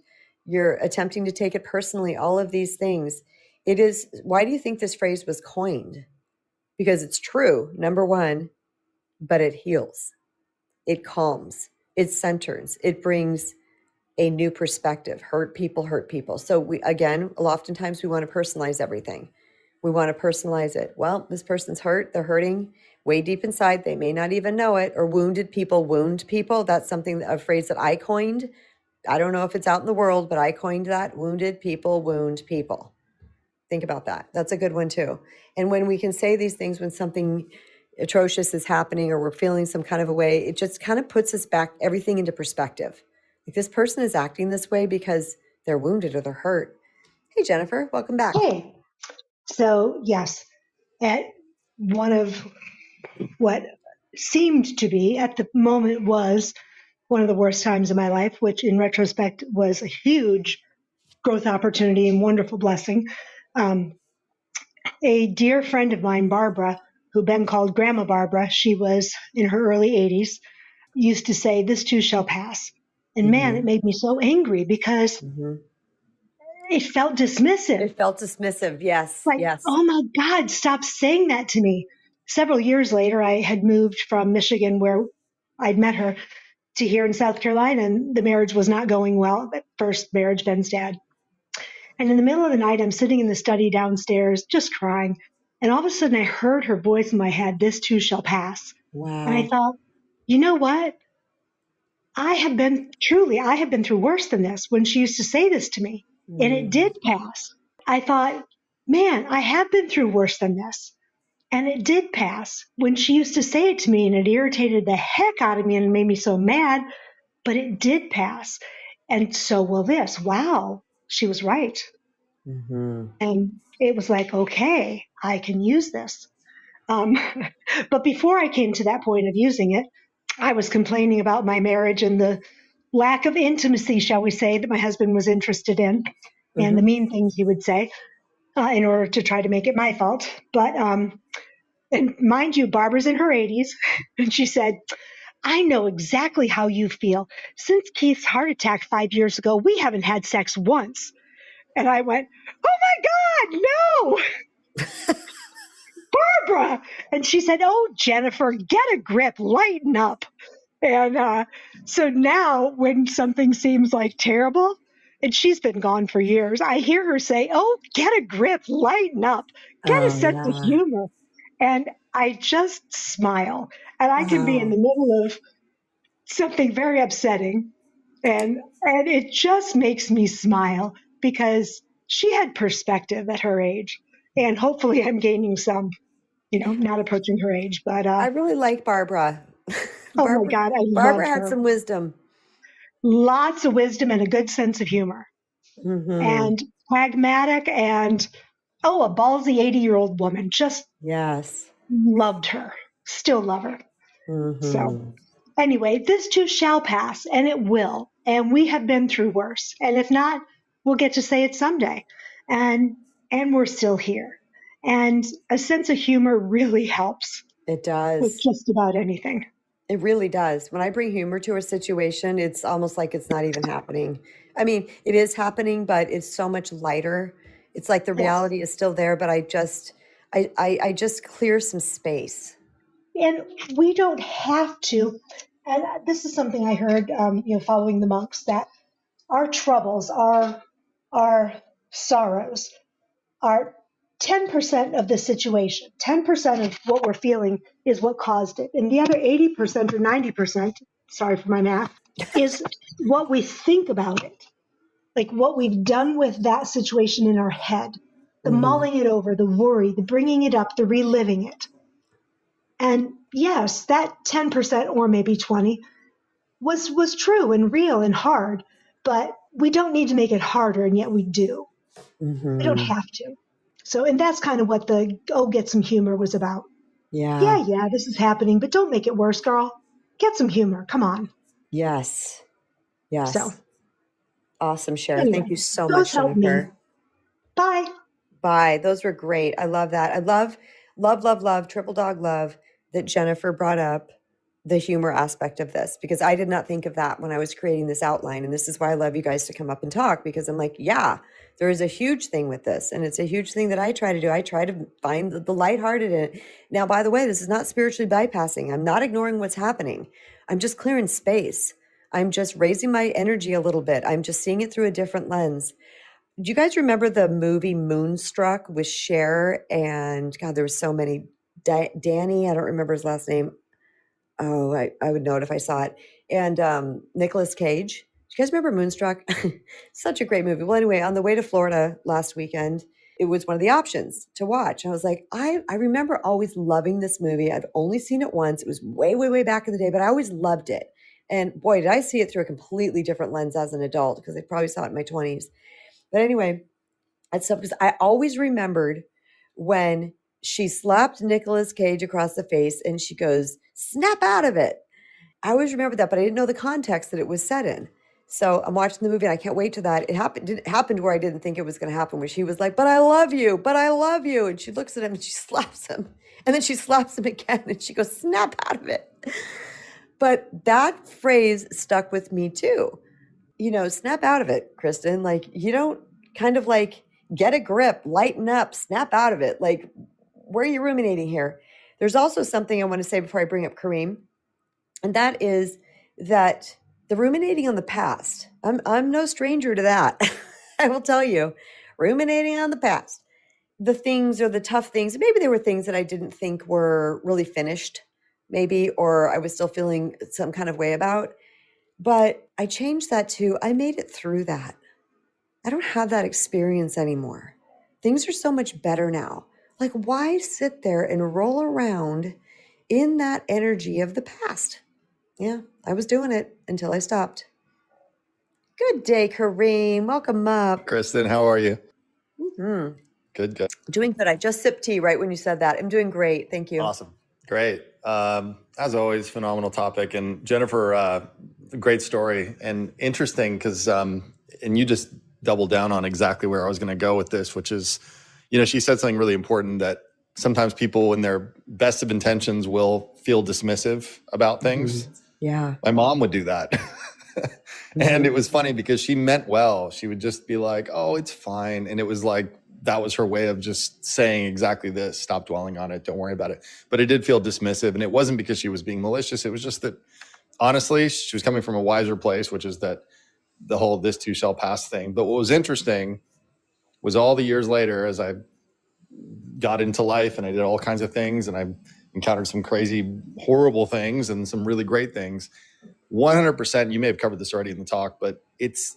Speaker 1: you're attempting to take it personally. All of these things. Why do you think this phrase was coined? Because it's true, number one, but it heals, it calms, it centers, it brings a new perspective. Hurt people. So oftentimes we want to personalize everything. We want to personalize it. Well, this person's hurt. They're hurting way deep inside. They may not even know it. Or wounded people wound people. That's a phrase that I coined. I don't know if it's out in the world, but I coined that. Wounded people wound people. Think about that. That's a good one too. And when we can say these things when something atrocious is happening, or we're feeling some kind of a way, it just kind of puts us back, everything into perspective. Like, this person is acting this way because they're wounded or they're hurt. Hey, Jennifer, welcome back.
Speaker 2: Hey. So, yes, at one of what seemed to be, at the moment, was one of the worst times of my life, which in retrospect was a huge growth opportunity and wonderful blessing. A dear friend of mine, Barbara, who Ben called Grandma Barbara, she was in her early 80s, used to say, "This too shall pass." And man, it made me so angry because it felt dismissive.
Speaker 1: It felt dismissive. Yes.
Speaker 2: Like,
Speaker 1: yes.
Speaker 2: oh my God, stop saying that to me. Several years later, I had moved from Michigan, where I'd met her, to here in South Carolina, and the marriage was not going well. At first marriage, Ben's dad. And in the middle of the night, I'm sitting in the study downstairs, just crying. And all of a sudden, I heard her voice in my head, "This too shall pass."
Speaker 1: Wow.
Speaker 2: And I thought, you know what? I have been through worse than this, when she used to say this to me. And it did pass. I thought, man, I have been through worse than this. And it did pass. When she used to say it to me, and it irritated the heck out of me and made me so mad, but it did pass. And so will this. Wow, she was right.
Speaker 1: Mm-hmm.
Speaker 2: And it was like, okay, I can use this. Um, but before I came to that point of using it, I was complaining about my marriage and the lack of intimacy, shall we say, that my husband was interested in, and the
Speaker 1: Mm-hmm.
Speaker 2: mean things he would say in order to try to make it my fault. But, and mind you, Barbara's in her 80s, and she said, I know exactly how you feel. Since Keith's heart attack 5 years ago, we haven't had sex once. And I went, oh my God, no, Barbara. And she said, oh, Jennifer, get a grip, lighten up. And so now when something seems like terrible, and she's been gone for years, I hear her say, oh, get a grip, lighten up, get a
Speaker 1: Oh,
Speaker 2: sense of
Speaker 1: yeah.
Speaker 2: humor. And I just smile. And I can be in
Speaker 1: Wow.
Speaker 2: the middle of something very upsetting. And it just makes me smile because she had perspective at her age. And hopefully I'm gaining some, not approaching her age, but
Speaker 1: I really like Barbara.
Speaker 2: oh my
Speaker 1: Barbara,
Speaker 2: God, I love
Speaker 1: Barbara had
Speaker 2: her.
Speaker 1: some wisdom.
Speaker 2: Lots of wisdom and a good sense of humor
Speaker 1: Mm-hmm.
Speaker 2: and pragmatic and, oh, a ballsy 80-year-old woman. Just
Speaker 1: Yes.
Speaker 2: loved her, still love her. So,
Speaker 1: Mm-hmm.
Speaker 2: anyway, this too shall pass, and it will. And we have been through worse. And if not, we'll get to say it someday. And we're still here. And a sense of humor really helps
Speaker 1: It
Speaker 2: with
Speaker 1: does.
Speaker 2: just about anything.
Speaker 1: It really does. When I bring humor to a situation, it's almost like it's not even happening. I mean, it is happening, but it's so much lighter. It's like the
Speaker 2: Yes.
Speaker 1: reality is still there, but I just clear some space.
Speaker 2: And we don't have to. And this is something I heard, following the monks, that our troubles, our sorrows, are 10% of the situation. 10% of what we're feeling is what caused it. And the other 80% or 90%, sorry for my math, is what we think about it. Like what we've done with that situation in our head, the
Speaker 1: Hmm.
Speaker 2: mulling it over, the worry, the bringing it up, the reliving it. And yes, that 10% or maybe 20 was true and real and hard, but we don't need to make it harder, and yet we do. We don't
Speaker 1: Hmm.
Speaker 2: have to. So, and that's kind of what the oh, get some humor was about.
Speaker 1: Yeah.
Speaker 2: Yeah, this is happening, but don't make it worse, girl. Get some humor. Come on.
Speaker 1: Yes.
Speaker 2: So,
Speaker 1: Yes. Awesome, Cher.
Speaker 2: anyway,
Speaker 1: Thank you so
Speaker 2: those
Speaker 1: much,
Speaker 2: help me.
Speaker 1: Jennifer.
Speaker 2: Bye.
Speaker 1: Bye. Those were great. I love that. I love, triple dog love that Jennifer brought up the humor aspect of this because I did not think of that when I was creating this outline. And this is why I love you guys to come up and talk because I'm like, yeah, there is a huge thing with this. And it's a huge thing that I try to do. I try to find the lighthearted in it. Now, by the way, this is not spiritually bypassing. I'm not ignoring what's happening. I'm just clearing space. I'm just raising my energy a little bit. I'm just seeing it through a different lens. Do you guys remember the movie Moonstruck with Cher and God, there were so many. Danny, I don't remember his last name. Oh, I would know it if I saw it. And Nicolas Cage. Do you guys remember Moonstruck? Such a great movie. Well, anyway, on the way to Florida last weekend, it was one of the options to watch. I was like, I remember always loving this movie. I've only seen it once. It was way, way, way back in the day, but I always loved it. And boy, did I see it through a completely different lens as an adult because I probably saw it in my 20s. But anyway, that's stuff because I always remembered when she slapped Nicolas Cage across the face and she goes, snap out of it. I always remember that, but I didn't know the context that it was set in. So I'm watching the movie and I can't wait to that. It happened where I didn't think it was going to happen, where she was like, but I love you, but I love you. And she looks at him and she slaps him. And then she slaps him again and she goes, snap out of it. But that phrase stuck with me too. Snap out of it, Kristen. Like, you don't kind of like get a grip, lighten up, snap out of it. Like, where are you ruminating here? There's also something I want to say before I bring up Kareem, and that is that the ruminating on the past. I'm no stranger to that. I will tell you, ruminating on the past, the things or the tough things. Maybe there were things that I didn't think were really finished, maybe, or I was still feeling some kind of way about. But I changed that to I made it through that. I don't have that experience anymore. Things are so much better now. Like, why sit there and roll around in that energy of the past? Yeah, I was doing it until I stopped. Good day, Kareem. Welcome up.
Speaker 4: Kristen, how are you?
Speaker 1: Mm-hmm.
Speaker 4: Good.
Speaker 1: Doing good. I just sipped tea right when you said that. I'm doing great. Thank you.
Speaker 4: Awesome. Great. As always, phenomenal topic. And Jennifer, great story and interesting because, and you just doubled down on exactly where I was going to go with this, which is, she said something really important that sometimes people in their best of intentions will feel dismissive about things.
Speaker 1: Mm-hmm. Yeah.
Speaker 4: My mom would do that. And it was funny because she meant well. She would just be like, oh, it's fine. And it was like, that was her way of just saying exactly this. Stop dwelling on it. Don't worry about it. But it did feel dismissive. And it wasn't because she was being malicious. It was just that, honestly, she was coming from a wiser place, which is that the whole this too shall pass thing. But what was interesting was all the years later, as I got into life and I did all kinds of things and I encountered some crazy, horrible things and some really great things. 100%, you may have covered this already in the talk, but it's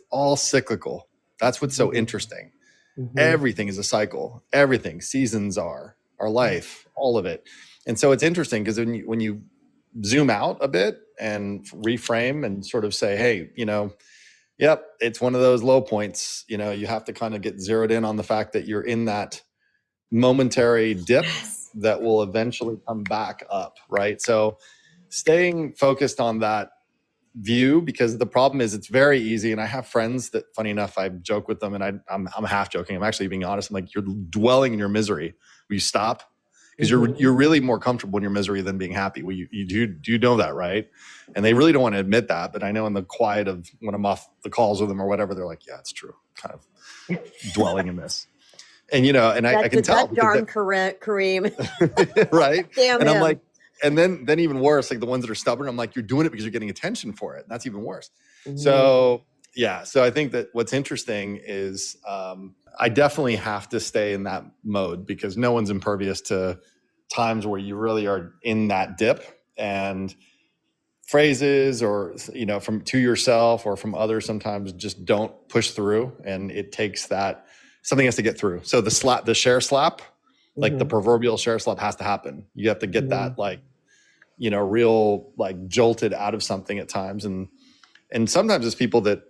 Speaker 4: all cyclical. That's what's so interesting. Mm-hmm. Everything is a cycle. Everything, seasons are, our life, all of it. And so it's interesting because when you zoom out a bit and reframe and sort of say, hey, yep, it's one of those low points. You have to kind of get zeroed in on the fact that you're in that momentary dip that will eventually come back up, right? So staying focused on that view, because the problem is it's very easy. And I have friends that, funny enough, I joke with them and I'm half joking. I'm actually being honest. I'm like, you're dwelling in your misery. Will you stop? Because you're really more comfortable in your misery than being happy. Well, you do know that, right? And they really don't want to admit that. But I know in the quiet of when I'm off the calls with them or whatever, they're like, yeah, it's true. Kind of dwelling in this. And, and I can tell.
Speaker 1: That darn Kareem.
Speaker 4: Right?
Speaker 1: Damn
Speaker 4: and
Speaker 1: him.
Speaker 4: I'm like, and then even worse, like the ones that are stubborn, I'm like, you're doing it because you're getting attention for it. That's even worse. Mm-hmm. So, yeah. So I think that what's interesting is I definitely have to stay in that mode because no one's impervious to times where you really are in that dip, and phrases or, from to yourself or from others sometimes just don't push through. And it takes that, something has to get through. So the share slap, like the proverbial share slap has to happen. You have to get that real jolted out of something at times. And sometimes it's people that,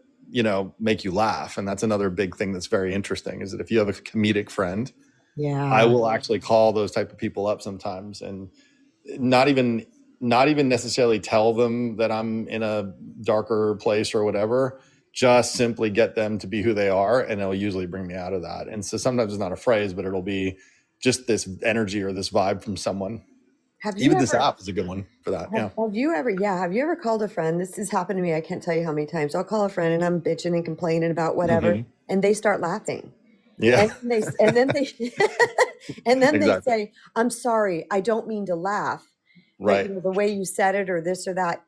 Speaker 4: make you laugh. And that's another big thing that's very interesting is that if you have a comedic friend, I will actually call those type of people up sometimes and not even necessarily tell them that I'm in a darker place or whatever, just simply get them to be who they are. And it'll usually bring me out of that. And so sometimes it's not a phrase, but it'll be just this energy or this vibe from someone. This app is a good one for that.
Speaker 1: Have you ever called a friend? This has happened to me. I can't tell you how many times. I'll call a friend and I'm bitching and complaining about whatever. And they start laughing.
Speaker 4: Yeah.
Speaker 1: And then they exactly. They say, I'm sorry, I don't mean to laugh.
Speaker 4: Right.
Speaker 1: But, the way you said it or this or that,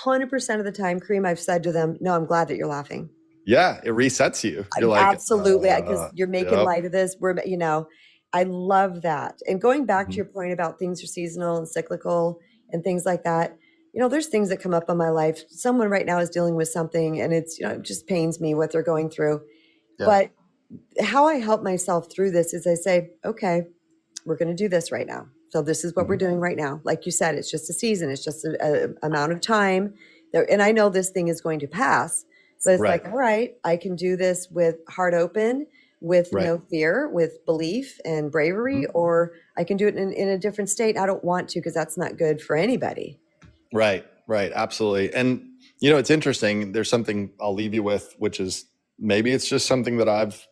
Speaker 1: 100% of the time, Kareem, I've said to them, no, I'm glad that you're laughing.
Speaker 4: Yeah, it resets you. You're like,
Speaker 1: absolutely, because you're making light of this. I love that. And going back to your point about things are seasonal and cyclical and things like that, there's things that come up in my life. Someone right now is dealing with something and it's, it just pains me what they're going through. Yeah. But how I help myself through this is I say, okay, we're going to do this right now. So this is what we're doing right now. Like you said, it's just a season. It's just an amount of time there. And I know this thing is going to pass, but it's like, all right, I can do this with heart open, with no fear, with belief and bravery, or I can do it in a different state. I don't want to, because that's not good for anybody.
Speaker 4: Right. Absolutely. And, it's interesting. There's something I'll leave you with, which is maybe it's just something that I've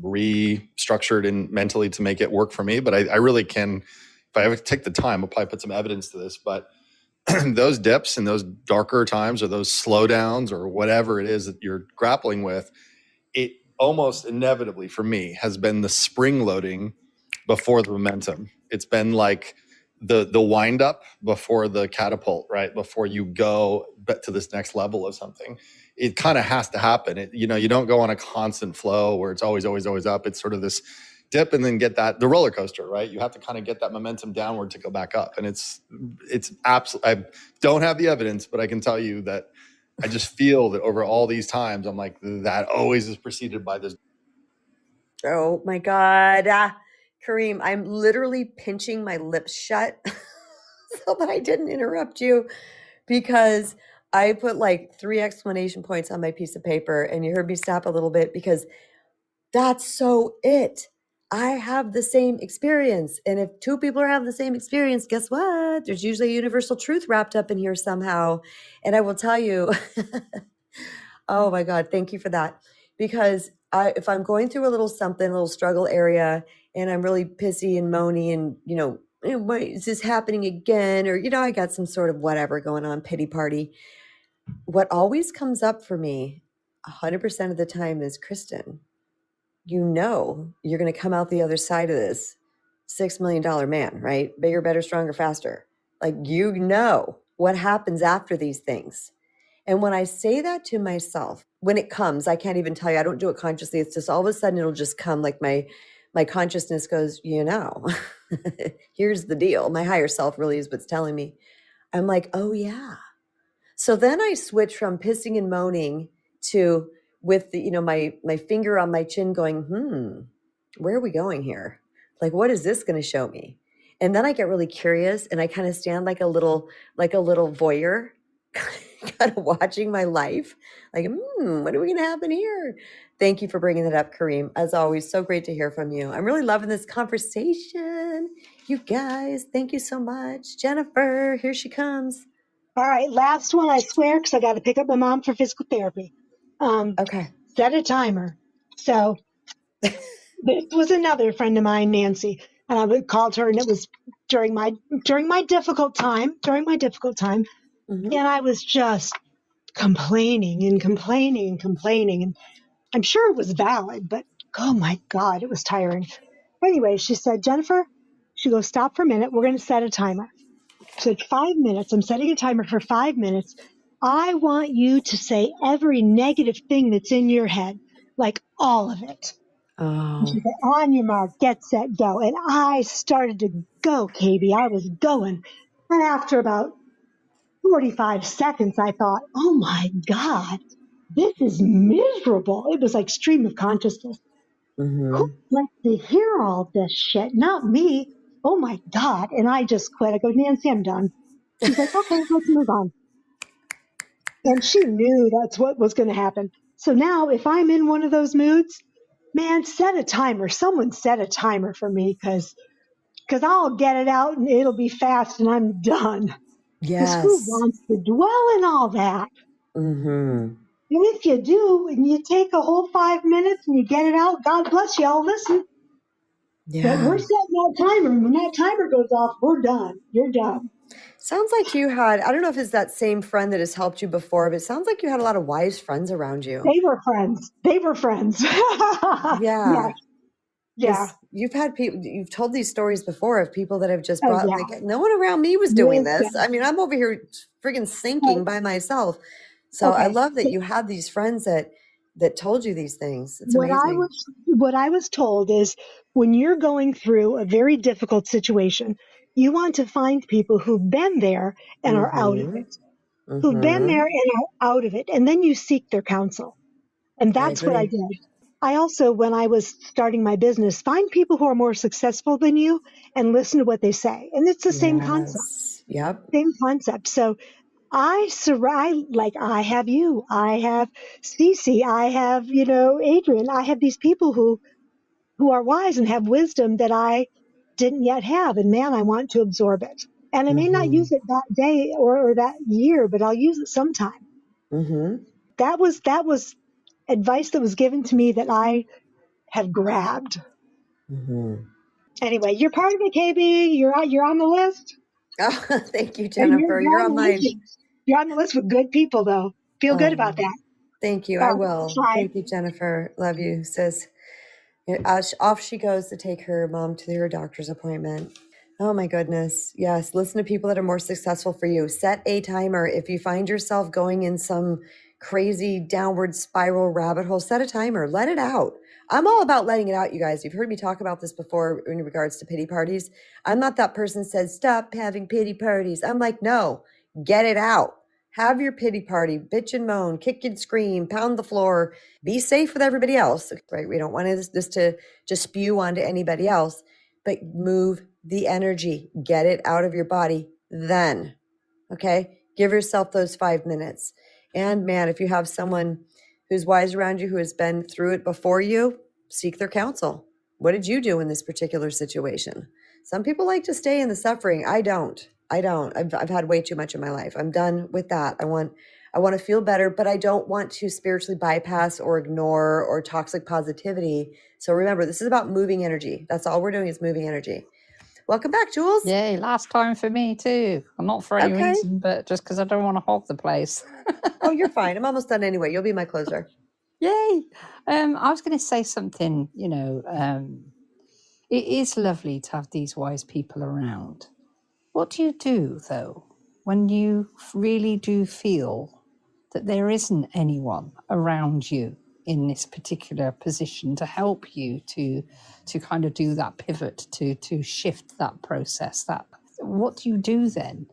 Speaker 4: restructured and mentally to make it work for me. But I really can, if I ever take the time, I'll probably put some evidence to this, but those dips and those darker times or those slowdowns or whatever it is that you're grappling with, it almost inevitably for me has been the spring loading before the momentum. It's been like the wind up before the catapult, right? Before you go to this next level of something. It kind of has to happen. You don't go on a constant flow where it's always up. It's sort of this dip and then get the roller coaster, right? You have to kind of get that momentum downward to go back up. And it's absolutely, I don't have the evidence, but I can tell you that I just feel that over all these times, I'm like, that always is preceded by this.
Speaker 1: Oh my God. Karim, I'm literally pinching my lips shut so that I didn't interrupt you because I put like 3 exclamation points on my piece of paper and you heard me stop a little bit because that's so it. I have the same experience. And if 2 people are having the same experience, guess what? There's usually a universal truth wrapped up in here somehow. And I will tell you, oh my God, thank you for that. Because if I'm going through a little something, a little struggle area, and I'm really pissy and moany and, why is this happening again? Or, I got some sort of whatever going on, pity party. What always comes up for me 100% of the time is, Kristen, you're going to come out the other side of this $6 million man, right? Bigger, better, stronger, faster. Like, what happens after these things. And when I say that to myself, when it comes, I can't even tell you, I don't do it consciously. It's just all of a sudden it'll just come, like my consciousness goes, here's the deal. My higher self really is what's telling me. I'm like, oh yeah. So then I switch from pissing and moaning to with the, my finger on my chin going, where are we going here? Like, what is this going to show me? And then I get really curious and I kind of stand like a little voyeur, kind of watching my life. Like, what are we going to happen here? Thank you for bringing that up, Karim. As always, so great to hear from you. I'm really loving this conversation. You guys, thank you so much. Jennifer, here she comes.
Speaker 2: All right, last one, I swear, because I got to pick up my mom for physical therapy.
Speaker 1: Okay.
Speaker 2: Set a timer. So this was another friend of mine, Nancy, and I called her, and it was during my difficult time,
Speaker 1: Mm-hmm.
Speaker 2: and I was just complaining, and I'm sure it was valid, but oh my God, it was tiring. Anyway, she said, Jennifer, she goes, stop for a minute. We're going to set a timer. She said, 5 minutes. I'm setting a timer for 5 minutes. I want you to say every negative thing that's in your head, like all of it.
Speaker 1: Oh.
Speaker 2: And she said, on your mark, get set, go. And I started to go, KB. I was going. And after about 45 seconds, I thought, oh my God, this is miserable. It was like stream of consciousness.
Speaker 1: Mm-hmm.
Speaker 2: Who wants to hear all this shit? Not me. Oh my God. And I just quit. I go, Nancy, I'm done. She's like, okay, let's move on. And she knew that's what was going to happen. So now if I'm in one of those moods, man, set a timer. Someone set a timer for me because I'll get it out and it'll be fast and I'm done. Because
Speaker 1: Yes.
Speaker 2: who wants to dwell in all that?
Speaker 1: Mm-hmm.
Speaker 2: And if you do, and you take a whole 5 minutes and you get it out, God bless you, I'll listen.
Speaker 1: Yeah.
Speaker 2: But we're setting that timer. And when that timer goes off, we're done. You're done.
Speaker 1: Sounds like you had, I don't know if it's that same friend that has helped you before, but it sounds like you had a lot of wise friends around you.
Speaker 2: They were friends.
Speaker 1: Yeah.
Speaker 2: Yeah.
Speaker 1: You've had people, you've told these stories before of people that have just brought,
Speaker 2: yeah.
Speaker 1: like, no one around me was doing
Speaker 2: Yes,
Speaker 1: this.
Speaker 2: yeah.
Speaker 1: I mean, I'm over here friggin' sinking by myself. So I love that you had these friends that told you these things. It's amazing.
Speaker 2: What I was told is when you're going through a very difficult situation, you want to find people who've been there and are out of it, who've been there and are out of it. And then you seek their counsel. And that's what I did. I also, when I was starting my business, find people who are more successful than you and listen to what they say. And it's the same concept.
Speaker 1: Yep.
Speaker 2: Same concept. So I have you, I have Cece, I have, Adrian, I have these people who are wise and have wisdom that I didn't yet have. And man, I want to absorb it. And I may not use it that day or that year, but I'll use it sometime.
Speaker 1: Mm-hmm.
Speaker 2: That was advice that was given to me that I have grabbed.
Speaker 1: Mm-hmm.
Speaker 2: Anyway, you're part of it, KB. You're on the list.
Speaker 1: Oh, thank you, Jennifer. You're on mine.
Speaker 2: You're on the list with good people, though. Feel good about that.
Speaker 1: Thank you. I will. Thank you, Jennifer. Love you, sis. Off she goes to take her mom to her doctor's appointment. Oh my goodness. Yes. Listen to people that are more successful for you. Set a timer. If you find yourself going in some crazy downward spiral rabbit hole, set a timer. Let it out. I'm all about letting it out, you guys. You've heard me talk about this before in regards to pity parties. I'm not that person that says, stop having pity parties. I'm like, no, get it out. Have your pity party, bitch and moan, kick and scream, pound the floor, be safe with everybody else, right? We don't want this to just spew onto anybody else. but move the energy, get it out of your body then. Okay. Give yourself those 5 minutes. And man, if you have someone who's wise around you, who has been through it before you, seek their counsel. What did you do in this particular situation? Some people like to stay in the suffering. I don't. I've had way too much in my life. I'm done with that. I want to feel better, but I don't want to spiritually bypass or ignore or toxic positivity. So remember, this is about moving energy. That's all we're doing is moving energy. Welcome back, Jules.
Speaker 3: Yay, last time for me too. Not for any
Speaker 1: Okay.
Speaker 3: reason, but just because I don't want to hog the place.
Speaker 1: Oh, you're fine. I'm almost done anyway. You'll be my closer.
Speaker 3: Yay. I was going to say something, it is lovely to have these wise people around. What do you do, though, when you really do feel that there isn't anyone around you in this particular position to help you to kind of do that pivot, to shift that process? What do you do then?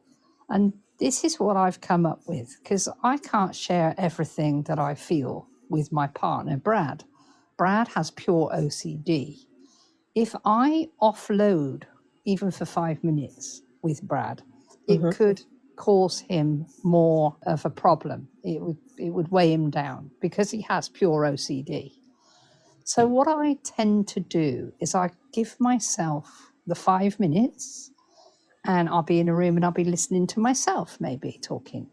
Speaker 3: And this is what I've come up with, because I can't share everything that I feel with my partner, Brad. Brad has pure OCD. If I offload, even for 5 minutes with Brad, it could cause him more of a problem. It would weigh him down because he has pure OCD. So what I tend to do is I give myself the 5 minutes, and I'll be in a room and I'll be listening to myself, maybe talking.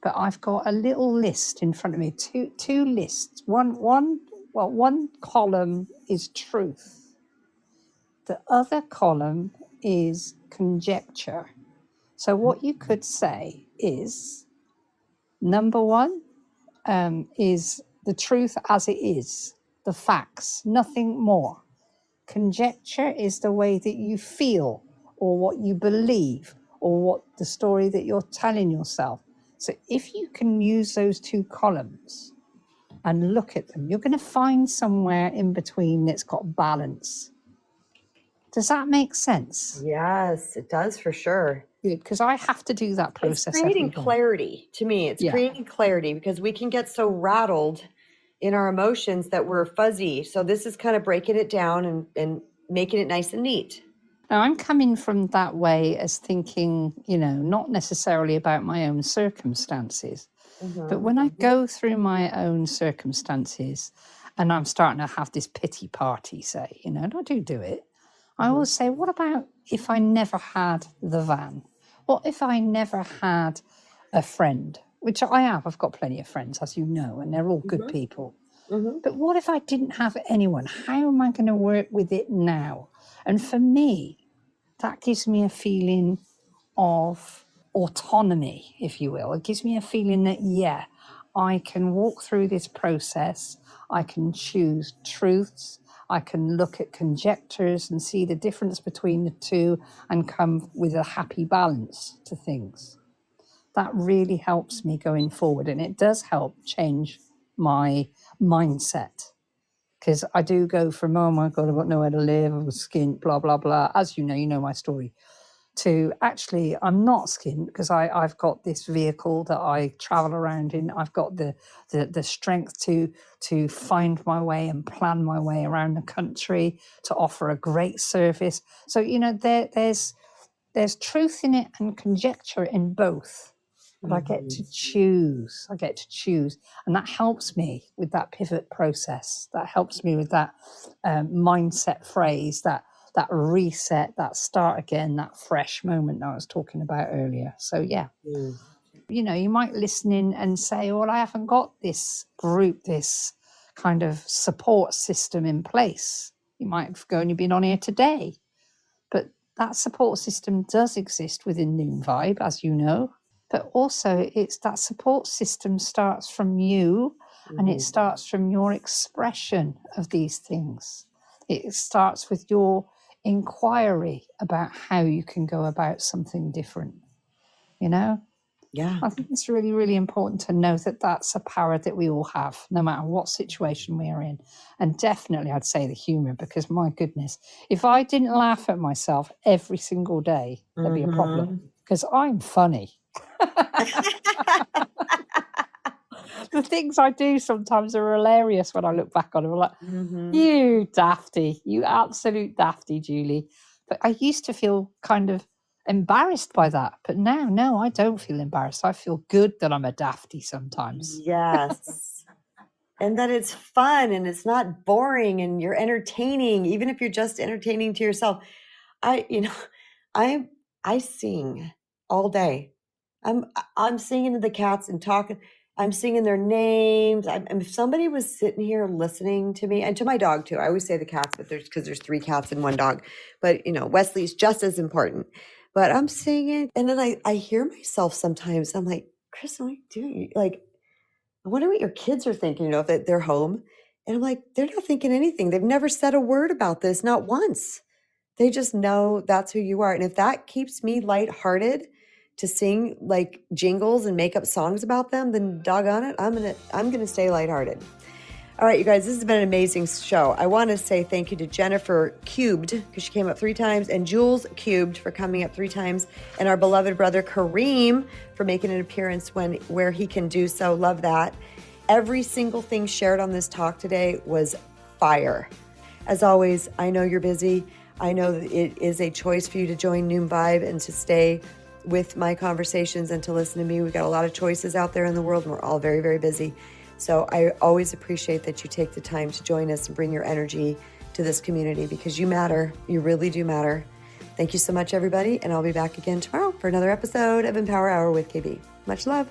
Speaker 3: But I've got a little list in front of me, two lists. One column is truth. The other column is conjecture. So what you could say is, number one is the truth as it is, the facts, nothing more. Conjecture is the way that you feel or what you believe or what the story that you're telling yourself. So if you can use those two columns and look at them, you're going to find somewhere in between that's got balance. Does that make sense?
Speaker 1: Yes, it does for sure.
Speaker 3: Good, because I have to do that process.
Speaker 1: It's creating clarity to me. It's creating clarity because we can get so rattled in our emotions that we're fuzzy. So this is kind of breaking it down and making it nice and neat.
Speaker 3: Now, I'm coming from that way as thinking, not necessarily about my own circumstances, but when I go through my own circumstances and I'm starting to have this pity party, say, and I do it, I always say, what about if I never had the van? What if I never had a friend? Which I have. I've got plenty of friends, as you know, and they're all good people. But what if I didn't have anyone? How am I going to work with it now? And for me, that gives me a feeling of autonomy, if you will. It gives me a feeling that, I can walk through this process. I can choose truths. I can look at conjectures and see the difference between the two and come with a happy balance to things. That really helps me going forward. And it does help change my mindset. Because I do go from, oh my God, I've got nowhere to live, I was skint, blah, blah, blah. As you know my story. To actually, I'm not skint because I've got this vehicle that I travel around in. I've got the strength to find my way and plan my way around the country to offer a great service. So, there's truth in it and conjecture in both. But I get to choose. And that helps me with that pivot process. That helps me with that mindset phrase, that reset, that start again, that fresh moment that I was talking about earlier. So, you might listen in and say, well, I haven't got this group, this kind of support system in place. You might have only been on here today. But that support system does exist within Noon Vibe, as you know. But also, it's that support system starts from you and it starts from your expression of these things. It starts with your inquiry about how you can go about something different,
Speaker 1: Yeah.
Speaker 3: I think it's really, really important to know that that's a power that we all have, no matter what situation we are in. And definitely, I'd say the humor, because my goodness, if I didn't laugh at myself every single day, there'd be a problem, because I'm funny. The things I do sometimes are hilarious when I look back on them. I'm like, you dafty, you absolute dafty, Julie. But I used to feel kind of embarrassed by that. But now, no, I don't feel embarrassed. I feel good that I'm a dafty sometimes.
Speaker 1: Yes. And that it's fun and it's not boring and you're entertaining, even if you're just entertaining to yourself. You know, I sing all day. I'm singing to the cats and talking. I'm singing their names. If somebody was sitting here listening to me and to my dog too, I always say the cats, but because there's 3 cats and 1 dog. But Wesley's just as important. But I'm singing, and then I hear myself sometimes. I'm like, Kristen, what are you doing? Like, I wonder what your kids are thinking, if they're home. And I'm like, they're not thinking anything. They've never said a word about this, not once. They just know that's who you are. And if that keeps me lighthearted to sing like jingles and make up songs about them, then doggone it, I'm gonna stay lighthearted. All right, you guys, this has been an amazing show. I want to say thank you to Jennifer Cubed, because she came up 3 times, and Jules Cubed for coming up 3 times, and our beloved brother Karim for making an appearance where he can do so. Love that. Every single thing shared on this talk today was fire. As always, I know you're busy. I know that it is a choice for you to join Noon Vibe and to stay with my conversations and to listen to me. We've got a lot of choices out there in the world, and we're all very, very busy. So I always appreciate that you take the time to join us and bring your energy to this community, because you matter. You really do matter. Thank you so much, everybody. And I'll be back again tomorrow for another episode of Empower Hour with KB. Much love.